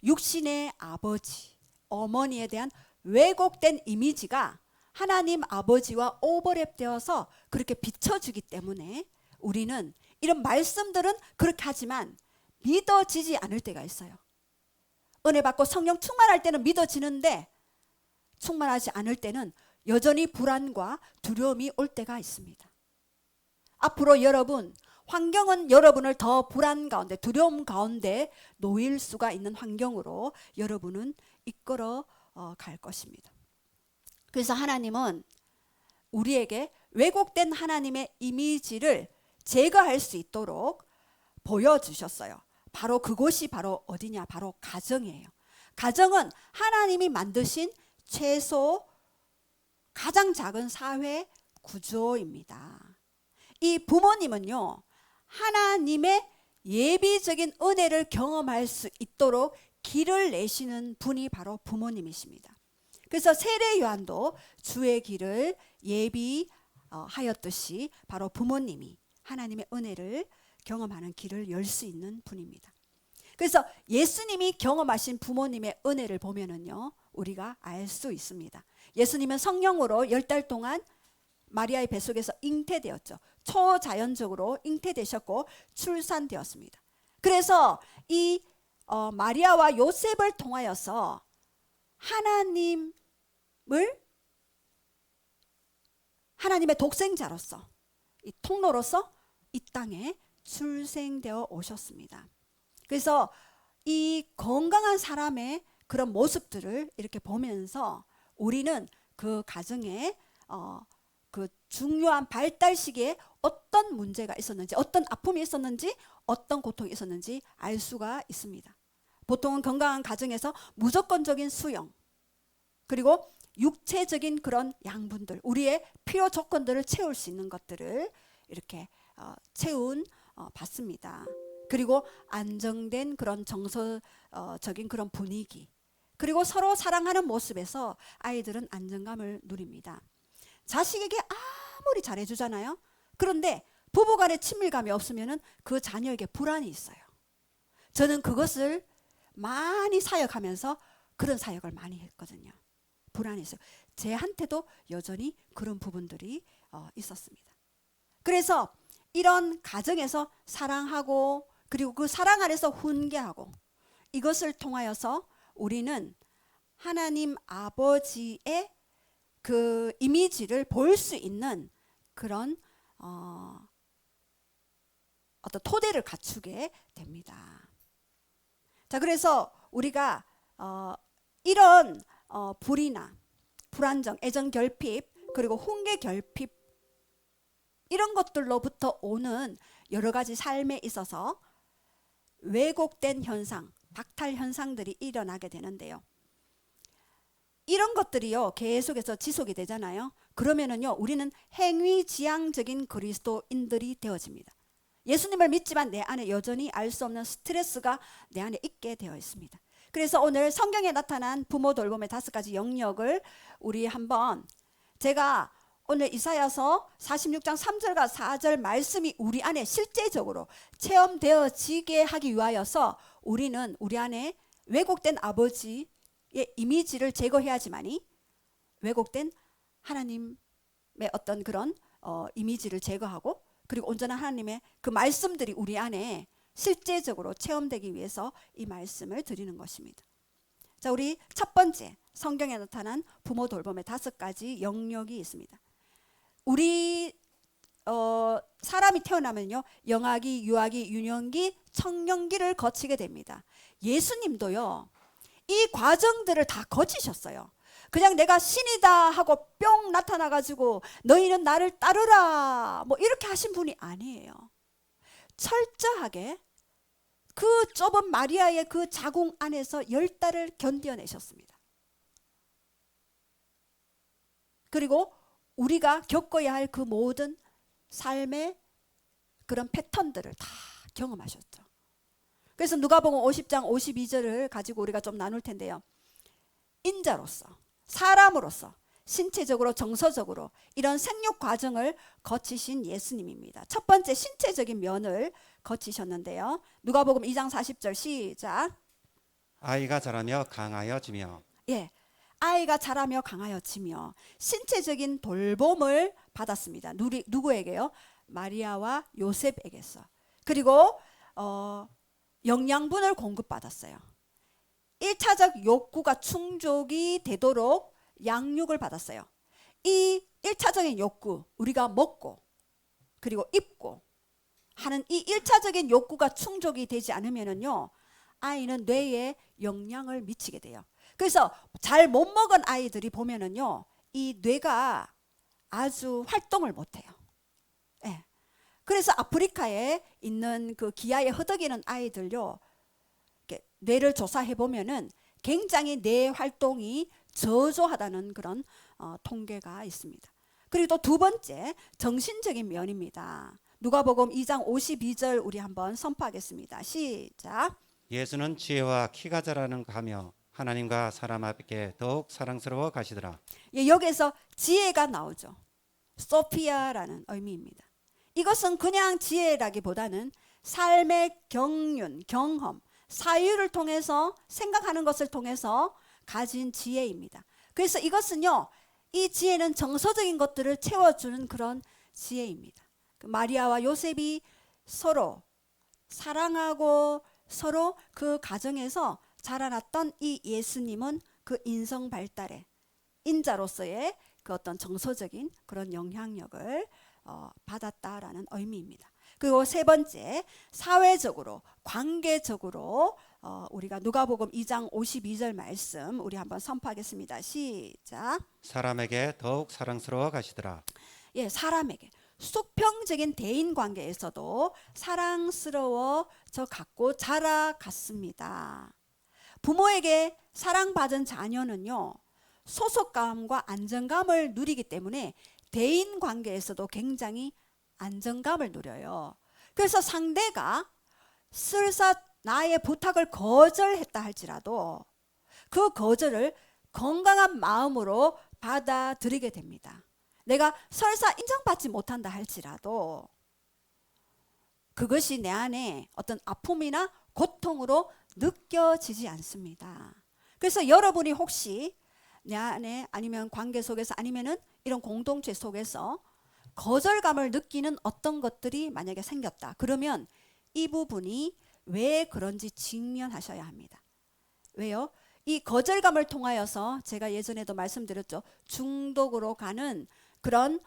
육신의 아버지, 어머니에 대한 왜곡된 이미지가 하나님 아버지와 오버랩되어서 그렇게 비춰주기 때문에 우리는 이런 말씀들은 그렇게 하지만 믿어지지 않을 때가 있어요. 은혜 받고 성령 충만할 때는 믿어지는데 충만하지 않을 때는 여전히 불안과 두려움이 올 때가 있습니다. 앞으로 여러분, 환경은 여러분을 더 불안 가운데, 두려움 가운데 놓일 수가 있는 환경으로 여러분은 이끌어 갈 것입니다. 그래서 하나님은 우리에게 왜곡된 하나님의 이미지를 제거할 수 있도록 보여주셨어요. 바로 그곳이 바로 어디냐? 바로 가정이에요. 가정은 하나님이 만드신 최소 가장 작은 사회 구조입니다. 이 부모님은요, 하나님의 예비적인 은혜를 경험할 수 있도록 길을 내시는 분이 바로 부모님이십니다. 그래서 세례 요한도 주의 길을 예비하였듯이 바로 부모님이 하나님의 은혜를 경험하는 길을 열 수 있는 분입니다. 그래서 예수님이 경험하신 부모님의 은혜를 보면은요, 우리가 알 수 있습니다. 예수님은 성령으로 10달 동안 마리아의 뱃속에서 잉태되었죠. 초자연적으로 잉태되셨고 출산되었습니다. 그래서 이 마리아와 요셉을 통하여서 하나님의 독생자로서, 이 통로로서 이 땅에 출생되어 오셨습니다. 그래서 이 건강한 사람의 그런 모습들을 이렇게 보면서 우리는 그 가정에 그 중요한 발달 시기에 어떤 문제가 있었는지, 어떤 아픔이 있었는지, 어떤 고통이 있었는지 알 수가 있습니다. 보통은 건강한 가정에서 무조건적인 수용, 그리고 육체적인 그런 양분들, 우리의 필요 조건들을 채울 수 있는 것들을 이렇게 채운 받습니다. 그리고 안정된 그런 정서적인 그런 분위기, 그리고 서로 사랑하는 모습에서 아이들은 안정감을 누립니다. 자식에게 아무리 잘해주잖아요. 그런데 부부간의 친밀감이 없으면 그 자녀에게 불안이 있어요. 저는 그것을 많이 사역하면서 그런 사역을 많이 했거든요. 불안이 있어요. 제한테도 여전히 그런 부분들이 있었습니다. 그래서 이런 가정에서 사랑하고 그리고 그 사랑 안에서 훈계하고 이것을 통하여서 우리는 하나님 아버지의 그 이미지를 볼 수 있는 그런 어떤 토대를 갖추게 됩니다. 자, 그래서 우리가 이런 불이나 불안정, 애정 결핍, 그리고 훈계 결핍 이런 것들로부터 오는 여러 가지 삶에 있어서 왜곡된 현상, 박탈 현상들이 일어나게 되는데요. 이런 것들이요 계속해서 지속이 되잖아요. 그러면은요 우리는 행위지향적인 그리스도인들이 되어집니다. 예수님을 믿지만 내 안에 여전히 알 수 없는 스트레스가 내 안에 있게 되어 있습니다. 그래서 오늘 성경에 나타난 부모 돌봄의 5가지 영역을 우리 한번, 제가 오늘 이사야서 46장 3절과 4절 말씀이 우리 안에 실제적으로 체험되어지게 하기 위하여서 우리는 우리 안에 왜곡된 아버지의 이미지를 제거해야지만이 왜곡된 하나님의 어떤 그런 이미지를 제거하고 그리고 온전한 하나님의 그 말씀들이 우리 안에 실제적으로 체험되기 위해서 이 말씀을 드리는 것입니다. 자, 우리 첫 번째 성경에 나타난 부모 돌봄의 5가지 영역이 있습니다. 우리 사람이 태어나면요 영아기, 유아기, 유년기, 청년기를 거치게 됩니다. 예수님도요 이 과정들을 다 거치셨어요. 그냥 내가 신이다 하고 뿅 나타나가지고 너희는 나를 따르라 뭐 이렇게 하신 분이 아니에요. 철저하게 그 좁은 마리아의 그 자궁 안에서 10달을 견뎌내셨습니다. 그리고 우리가 겪어야 할 그 모든 삶의 그런 패턴들을 다 경험하셨죠. 그래서 누가복음 50장 52절을 가지고 우리가 좀 나눌 텐데요. 인자로서, 사람으로서, 신체적으로, 정서적으로 이런 생육 과정을 거치신 예수님입니다. 첫 번째 신체적인 면을 거치셨는데요. 누가복음 2장 40절 시작. 아이가 자라며 강하여지며. 예, 아이가 자라며 강하여지며 신체적인 돌봄을 받았습니다. 누구에게요? 마리아와 요셉에게서. 그리고 영양분을 공급받았어요. 1차적 욕구가 충족이 되도록 양육을 받았어요. 이 1차적인 욕구, 우리가 먹고 그리고 입고 하는 이 1차적인 욕구가 충족이 되지 않으면은요 아이는 뇌에 영향을 미치게 돼요. 그래서 잘 못 먹은 아이들이 보면은요 이 뇌가 아주 활동을 못해요. 예. 그래서 아프리카에 있는 그 기아에 허덕이는 아이들요 뇌를 조사해 보면은 굉장히 뇌 활동이 저조하다는 그런 통계가 있습니다. 그리고 또 두 번째 정신적인 면입니다. 누가복음 2장 52절 우리 한번 선포하겠습니다. 시작. 예수는 지혜와 키가 자라는 가며 하나님과 사람 앞에 더욱 사랑스러워 가시더라. 예, 여기에서 지혜가 나오죠. 소피아라는 의미입니다. 이것은 그냥 지혜라기보다는 삶의 경륜, 경험, 사유를 통해서 생각하는 것을 통해서 가진 지혜입니다. 그래서 이것은요, 이 지혜는 정서적인 것들을 채워주는 그런 지혜입니다. 마리아와 요셉이 서로 사랑하고 서로 그 가정에서 자라났던 이 예수님은 그 인성 발달에 인자로서의 그 어떤 정서적인 그런 영향력을 받았다라는 의미입니다. 그리고 세 번째 사회적으로 관계적으로 우리가 누가복음 2장 52절 말씀 우리 한번 선포하겠습니다. 시작. 사람에게 더욱 사랑스러워 가시더라. 예, 사람에게 수평적인 대인 관계에서도 사랑스러워져 갖고 자라갔습니다. 부모에게 사랑받은 자녀는요 소속감과 안정감을 누리기 때문에 대인 관계에서도 굉장히 안정감을 누려요. 그래서 상대가 설사 나의 부탁을 거절했다 할지라도 그 거절을 건강한 마음으로 받아들이게 됩니다. 내가 설사 인정받지 못한다 할지라도 그것이 내 안에 어떤 아픔이나 고통으로 느껴지지 않습니다. 그래서 여러분이 혹시 내 안에 아니면 관계 속에서 아니면은 이런 공동체 속에서 거절감을 느끼는 어떤 것들이 만약에 생겼다. 그러면 이 부분이 왜 그런지 직면하셔야 합니다. 왜요? 이 거절감을 통하여서 제가 예전에도 말씀드렸죠. 중독으로 가는 그런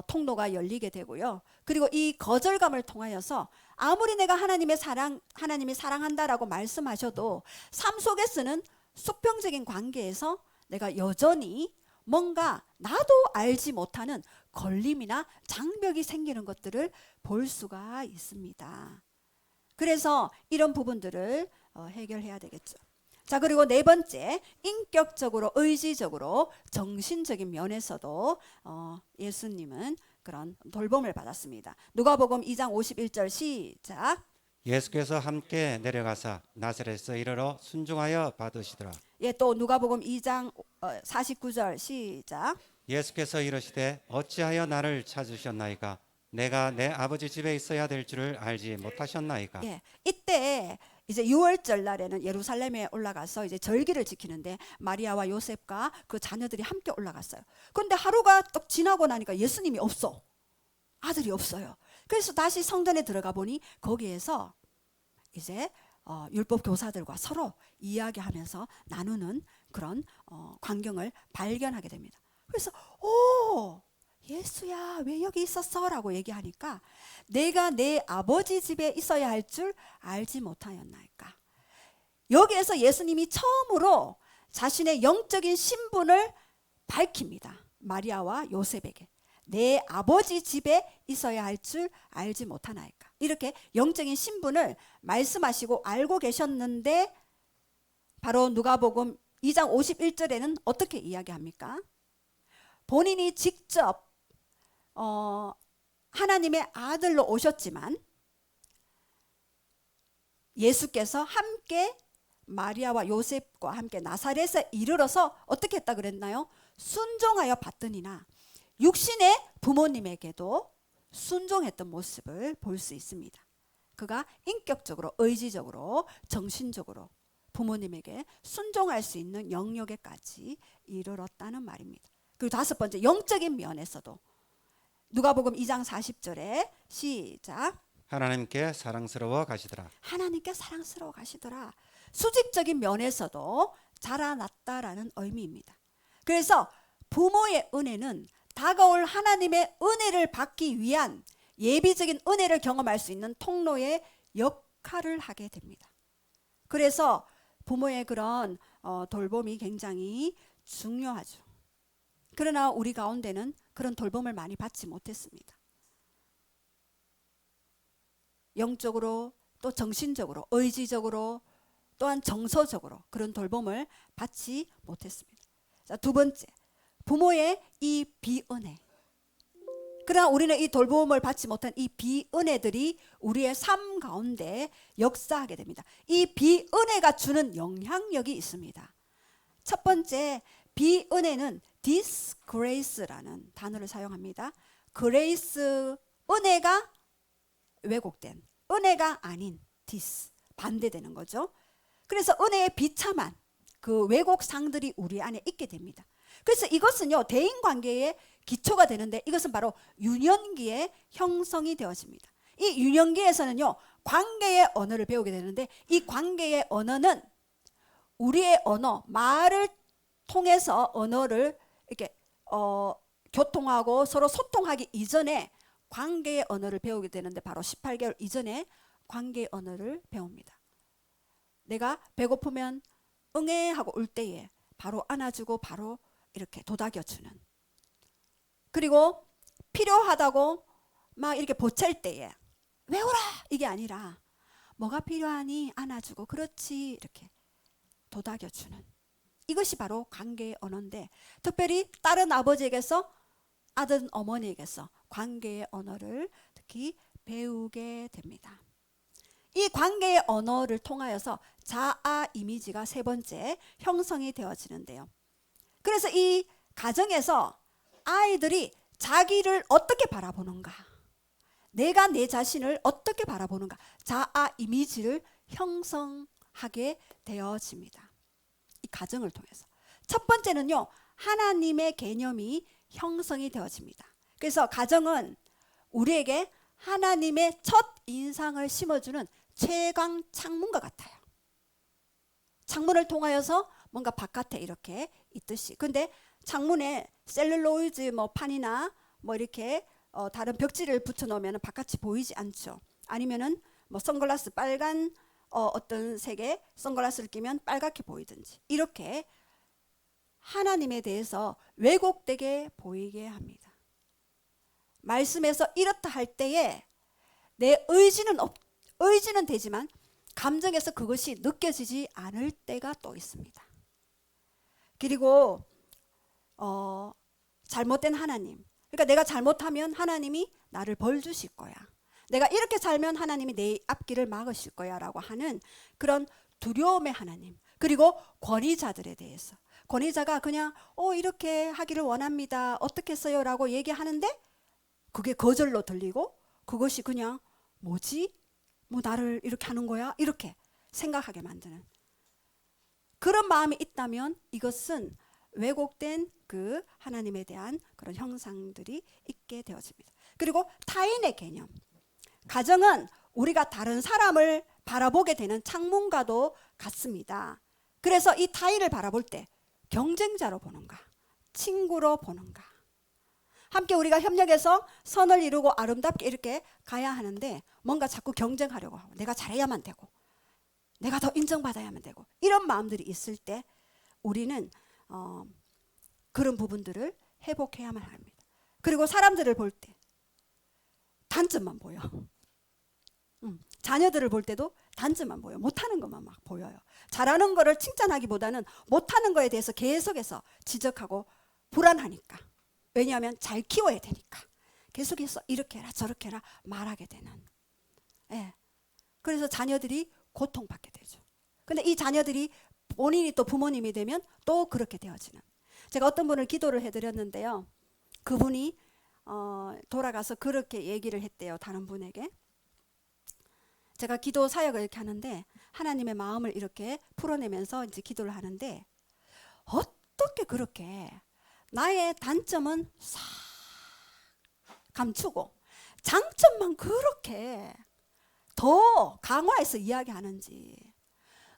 통로가 열리게 되고요. 그리고 이 거절감을 통하여서 아무리 내가 하나님이 사랑한다라고 말씀하셔도 삶 속에서는 수평적인 관계에서 내가 여전히 뭔가 나도 알지 못하는 걸림이나 장벽이 생기는 것들을 볼 수가 있습니다. 그래서 이런 부분들을 해결해야 되겠죠. 자, 그리고 네 번째, 인격적으로, 의지적으로, 정신적인 면에서도 예수님은 그런 돌봄을 받았습니다. 누가복음 2장 51절 시작. 예수께서 함께 내려가사 나사렛에서 이르러 순종하여 받으시더라. 예, 또 누가복음 2장 49절 시작. 예수께서 이르시되 어찌하여 나를 찾으셨나이까? 내가 내 아버지 집에 있어야 될 줄을 알지 못하셨나이까? 예, 이때 이제 6월절 날에는 예루살렘에 올라가서 이제 절기를 지키는데 마리아와 요셉과 그 자녀들이 함께 올라갔어요. 그런데 하루가 딱 지나고 나니까 예수님이 없어. 아들이 없어요. 그래서 다시 성전에 들어가 보니 거기에서 이제 율법 교사들과 서로 이야기하면서 나누는 그런 광경을 발견하게 됩니다. 그래서 오, 예수야 왜 여기 있었어? 라고 얘기하니까 내가 내 아버지 집에 있어야 할 줄 알지 못하였나이까. 여기에서 예수님이 처음으로 자신의 영적인 신분을 밝힙니다. 마리아와 요셉에게. 내 아버지 집에 있어야 할 줄 알지 못하나이까. 이렇게 영적인 신분을 말씀하시고 알고 계셨는데 바로 누가복음 2장 51절에는 어떻게 이야기합니까? 본인이 직접 하나님의 아들로 오셨지만 예수께서 함께 마리아와 요셉과 함께 나사렛에 이르러서 어떻게 했다 그랬나요? 순종하여 받더니나 육신의 부모님에게도 순종했던 모습을 볼 수 있습니다. 그가 인격적으로, 의지적으로, 정신적으로 부모님에게 순종할 수 있는 영역에까지 이르렀다는 말입니다. 그리고 다섯 번째, 영적인 면에서도 누가복음 2장 40절에 시작. 하나님께 사랑스러워 가시더라. 하나님께 사랑스러워 가시더라. 수직적인 면에서도 자라났다라는 의미입니다. 그래서 부모의 은혜는 다가올 하나님의 은혜를 받기 위한 예비적인 은혜를 경험할 수 있는 통로의 역할을 하게 됩니다. 그래서 부모의 그런 돌봄이 굉장히 중요하죠. 그러나 우리 가운데는 그런 돌봄을 많이 받지 못했습니다. 영적으로 또 정신적으로 의지적으로 또한 정서적으로 그런 돌봄을 받지 못했습니다. 자, 두 번째, 부모의 이 비은혜. 그러나 우리는 이 돌봄을 받지 못한 이 비은혜들이 우리의 삶 가운데 역사하게 됩니다. 이 비은혜가 주는 영향력이 있습니다. 첫 번째, 비은혜는 disgrace라는 단어를 사용합니다. grace, 은혜가 왜곡된, 은혜가 아닌 dis, 반대되는 거죠. 그래서 은혜의 비참한 그 왜곡상들이 우리 안에 있게 됩니다. 그래서 이것은요, 대인관계의 기초가 되는데 이것은 바로 유년기에 형성이 되어집니다. 이 유년기에서는요, 관계의 언어를 배우게 되는데 이 관계의 언어는 우리의 언어, 말을 통해서 언어를 이렇게 교통하고 서로 소통하기 이전에 관계의 언어를 배우게 되는데 바로 18개월 이전에 관계의 언어를 배웁니다. 내가 배고프면 응애 하고 울 때에 바로 안아주고 바로 이렇게 도닥여주는, 그리고 필요하다고 막 이렇게 보챌 때에 왜 울어? 이게 아니라 뭐가 필요하니 안아주고 그렇지 이렇게 도닥여주는, 이것이 바로 관계의 언어인데 특별히 딸은 아버지에게서 아들은 어머니에게서 관계의 언어를 특히 배우게 됩니다. 이 관계의 언어를 통하여서 자아 이미지가 세 번째 형성이 되어지는데요. 그래서 이 가정에서 아이들이 자기를 어떻게 바라보는가, 내가 내 자신을 어떻게 바라보는가, 자아 이미지를 형성하게 되어집니다. 이 가정을 통해서. 첫 번째는요, 하나님의 개념이 형성이 되어집니다. 그래서 가정은 우리에게 하나님의 첫 인상을 심어주는 채광 창문과 같아요. 창문을 통하여서 뭔가 바깥에 이렇게 있듯이. 근데 창문에 셀룰로이드 뭐 판이나 뭐 이렇게 다른 벽지를 붙여 놓으면 바깥이 보이지 않죠. 아니면은 뭐 선글라스 빨간 어떤 색의 선글라스를 끼면 빨갛게 보이든지 이렇게 하나님에 대해서 왜곡되게 보이게 합니다. 말씀에서 이렇다 할 때에 내 의지는 되지만 감정에서 그것이 느껴지지 않을 때가 또 있습니다. 그리고 잘못된 하나님. 그러니까 내가 잘못하면 하나님이 나를 벌 주실 거야. 내가 이렇게 살면 하나님이 내 앞길을 막으실 거야 라고 하는 그런 두려움의 하나님. 그리고 권위자들에 대해서. 권위자가 그냥 이렇게 하기를 원합니다. 어떻게 했어요? 라고 얘기하는데 그게 거절로 들리고 그것이 그냥 뭐지? 뭐 나를 이렇게 하는 거야? 이렇게 생각하게 만드는 그런 마음이 있다면 이것은 왜곡된 그 하나님에 대한 그런 형상들이 있게 되어집니다. 그리고 타인의 개념. 가정은 우리가 다른 사람을 바라보게 되는 창문과도 같습니다. 그래서 이 타인을 바라볼 때 경쟁자로 보는가? 친구로 보는가? 함께 우리가 협력해서 선을 이루고 아름답게 이렇게 가야 하는데 뭔가 자꾸 경쟁하려고 하고 내가 잘해야만 되고 내가 더 인정받아야만 되고 이런 마음들이 있을 때 우리는 그런 부분들을 회복해야만 합니다. 그리고 사람들을 볼 때 단점만 보여. 자녀들을 볼 때도 단점만 보여. 못하는 것만 막 보여요. 잘하는 거를 칭찬하기보다는 못하는 거에 대해서 계속해서 지적하고 불안하니까. 왜냐하면 잘 키워야 되니까. 계속해서 이렇게 해라 저렇게 해라 말하게 되는. 예. 그래서 자녀들이 고통받게 되죠. 근데 이 자녀들이 본인이 또 부모님이 되면 또 그렇게 되어지는. 제가 어떤 분을 기도를 해드렸는데요. 그분이 돌아가서 그렇게 얘기를 했대요. 다른 분에게. 제가 기도 사역을 이렇게 하는데 하나님의 마음을 이렇게 풀어내면서 이제 기도를 하는데 어떻게 그렇게 나의 단점은 싹 감추고 장점만 그렇게 더 강화해서 이야기하는지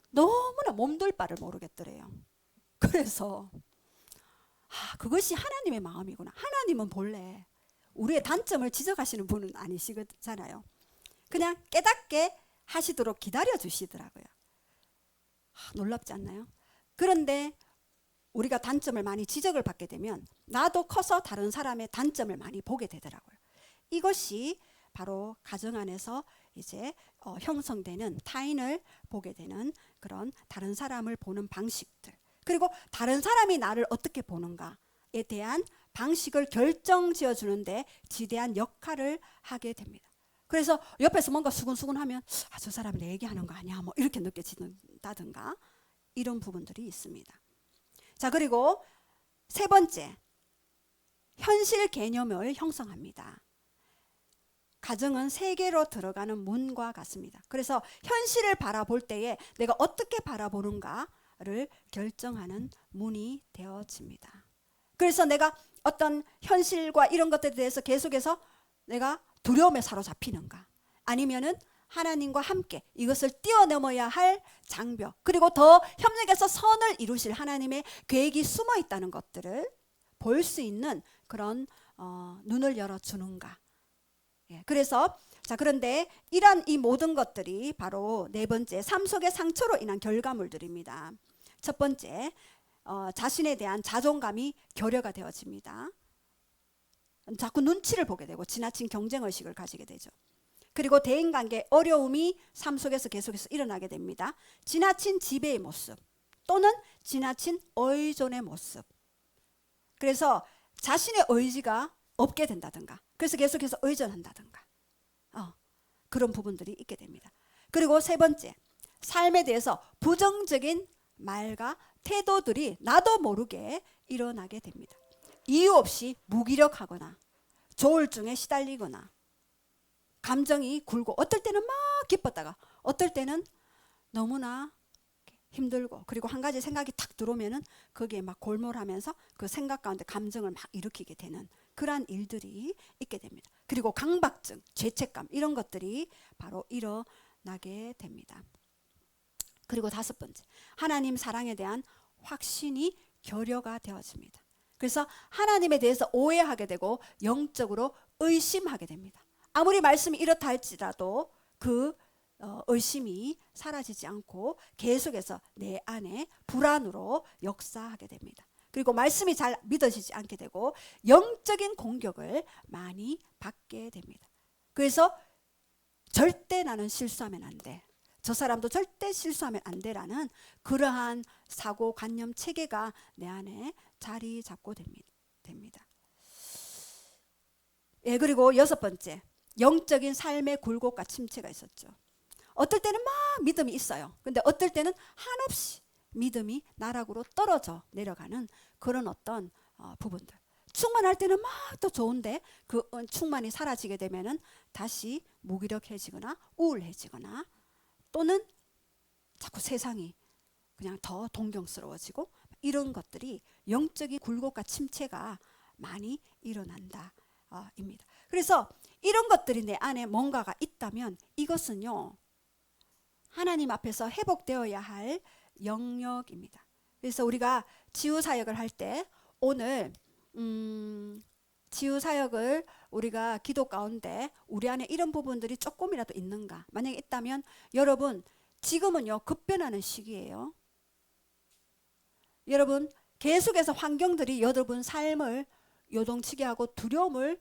너무나 몸둘 바를 모르겠더래요. 그래서 그것이 하나님의 마음이구나. 하나님은 본래 우리의 단점을 지적하시는 분은 아니시잖아요. 그냥 깨닫게 하시도록 기다려 주시더라고요. 놀랍지 않나요? 그런데 우리가 단점을 많이 지적을 받게 되면 나도 커서 다른 사람의 단점을 많이 보게 되더라고요. 이것이 바로 가정 안에서 이제 형성되는 타인을 보게 되는 그런 다른 사람을 보는 방식들. 그리고 다른 사람이 나를 어떻게 보는가에 대한 방식을 결정지어 주는데 지대한 역할을 하게 됩니다. 그래서 옆에서 뭔가 수근수근하면 저 사람 내 얘기하는 거 아니야? 뭐 이렇게 느껴진다든가 이런 부분들이 있습니다. 자, 그리고 세 번째, 현실 개념을 형성합니다. 가정은 세계로 들어가는 문과 같습니다. 그래서 현실을 바라볼 때에 내가 어떻게 바라보는가를 결정하는 문이 되어집니다. 그래서 내가 어떤 현실과 이런 것들에 대해서 계속해서 내가 두려움에 사로잡히는가 아니면은 하나님과 함께 이것을 뛰어넘어야 할 장벽 그리고 더 협력해서 선을 이루실 하나님의 계획이 숨어 있다는 것들을 볼 수 있는 그런 눈을 열어주는가. 예, 그래서 그런데 이러한 이 모든 것들이 바로 네 번째 삶 속의 상처로 인한 결과물들입니다. 첫 번째 자신에 대한 자존감이 결여가 되어집니다. 자꾸 눈치를 보게 되고 지나친 경쟁의식을 가지게 되죠. 그리고 대인관계 어려움이 삶 속에서 계속해서 일어나게 됩니다. 지나친 지배의 모습 또는 지나친 의존의 모습. 그래서 자신의 의지가 없게 된다든가 그래서 계속해서 의존한다든가 그런 부분들이 있게 됩니다. 그리고 세 번째, 삶에 대해서 부정적인 말과 태도들이 나도 모르게 일어나게 됩니다. 이유 없이 무기력하거나 조울증에 시달리거나 감정이 굴고 어떨 때는 막 기뻤다가 어떨 때는 너무나 힘들고 그리고 한 가지 생각이 탁 들어오면은 거기에 막 골몰하면서 그 생각 가운데 감정을 막 일으키게 되는 그러한 일들이 있게 됩니다. 그리고 강박증, 죄책감 이런 것들이 바로 일어나게 나게 됩니다. 그리고 다섯 번째, 하나님 사랑에 대한 확신이 결여가 되어집니다. 그래서 하나님에 대해서 오해하게 되고 영적으로 의심하게 됩니다. 아무리 말씀이 이렇다 할지라도 그 의심이 사라지지 않고 계속해서 내 안에 불안으로 역사하게 됩니다. 그리고 말씀이 잘 믿어지지 않게 되고 영적인 공격을 많이 받게 됩니다. 그래서 절대 나는 실수하면 안 돼, 저 사람도 절대 실수하면 안 돼라는 그러한 사고관념 체계가 내 안에 자리 잡고 됩니다. 예, 그리고 여섯 번째, 영적인 삶의 굴곡과 침체가 있었죠. 어떨 때는 막 믿음이 있어요. 근데 어떨 때는 한없이 믿음이 나락으로 떨어져 내려가는 그런 어떤 부분들. 충만할 때는 막 또 좋은데 그 충만이 사라지게 되면은 다시 무기력해지거나 우울해지거나 또는 자꾸 세상이 그냥 더 동경스러워지고 이런 것들이 영적인 굴곡과 침체가 많이 일어난다 입니다. 그래서 이런 것들이 내 안에 뭔가가 있다면 이것은요, 하나님 앞에서 회복되어야 할 영역입니다. 그래서 우리가 치유사역을 할 때 오늘 치유사역을 우리가 기도 가운데 우리 안에 이런 부분들이 조금이라도 있는가, 만약에 있다면 여러분 지금은요 급변하는 시기예요. 여러분 계속해서 환경들이 여러분 삶을 요동치게 하고 두려움을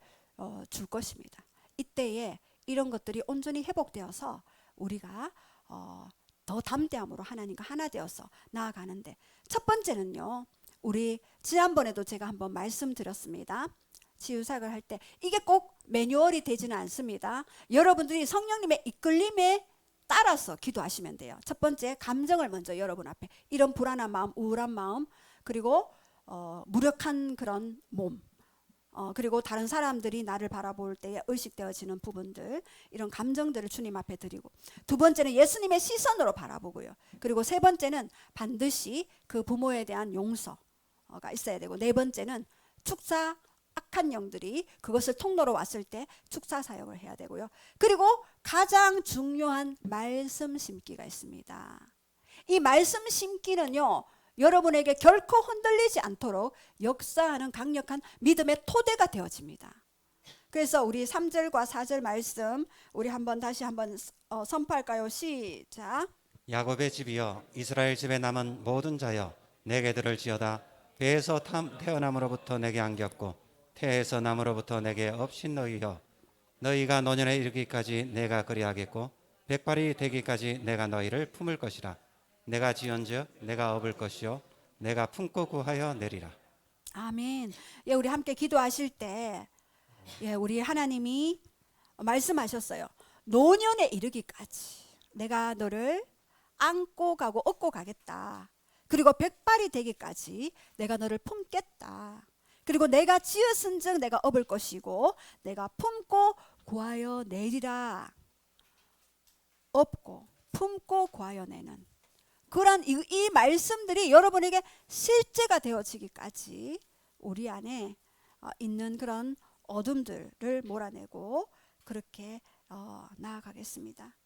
줄 것입니다. 이때에 이런 것들이 온전히 회복되어서 우리가 더 담대함으로 하나님과 하나 되어서 나아가는데, 첫 번째는요, 우리 지난번에도 제가 한번 말씀드렸습니다. 치유사역을 할 때 이게 꼭 매뉴얼이 되지는 않습니다. 여러분들이 성령님의 이끌림에 따라서 기도하시면 돼요. 첫 번째, 감정을 먼저 여러분 앞에, 이런 불안한 마음, 우울한 마음, 그리고 무력한 그런 몸, 그리고 다른 사람들이 나를 바라볼 때에 의식되어지는 부분들, 이런 감정들을 주님 앞에 드리고, 두 번째는 예수님의 시선으로 바라보고요. 그리고 세 번째는 반드시 그 부모에 대한 용서가 있어야 되고, 네 번째는 축사 악한 영들이 그것을 통로로 왔을 때 축사 사역을 해야 되고요. 그리고 가장 중요한 말씀 심기가 있습니다. 이 말씀 심기는요, 여러분에게 결코 흔들리지 않도록 역사하는 강력한 믿음의 토대가 되어집니다. 그래서 우리 3절과 4절 말씀 우리 다시 한번 선포할까요? 시작. 야곱의 집이여, 이스라엘 집에 남은 모든 자여, 내게 들을지어다. 배에서 태어남으로부터 내게 안겼고 태에서 남으로부터 내게 없인 너희여, 너희가 노년에 이르기까지 내가 그리하겠고 백발이 되기까지 내가 너희를 품을 것이라. 내가 지은즉 내가 업을 것이요 내가 품고 구하여 내리라. 아멘. 예, 우리 함께 기도하실 때 우리 하나님이 말씀하셨어요. 노년에 이르기까지 내가 너를 안고 가고 업고 가겠다. 그리고 백발이 되기까지 내가 너를 품겠다. 그리고 내가 지었은즉 내가 업을 것이고 내가 품고 구하여 내리라. 업고 품고 구하여 내는 그런 이 말씀들이 여러분에게 실제가 되어지기까지 우리 안에 있는 그런 어둠들을 몰아내고 그렇게 나아가겠습니다.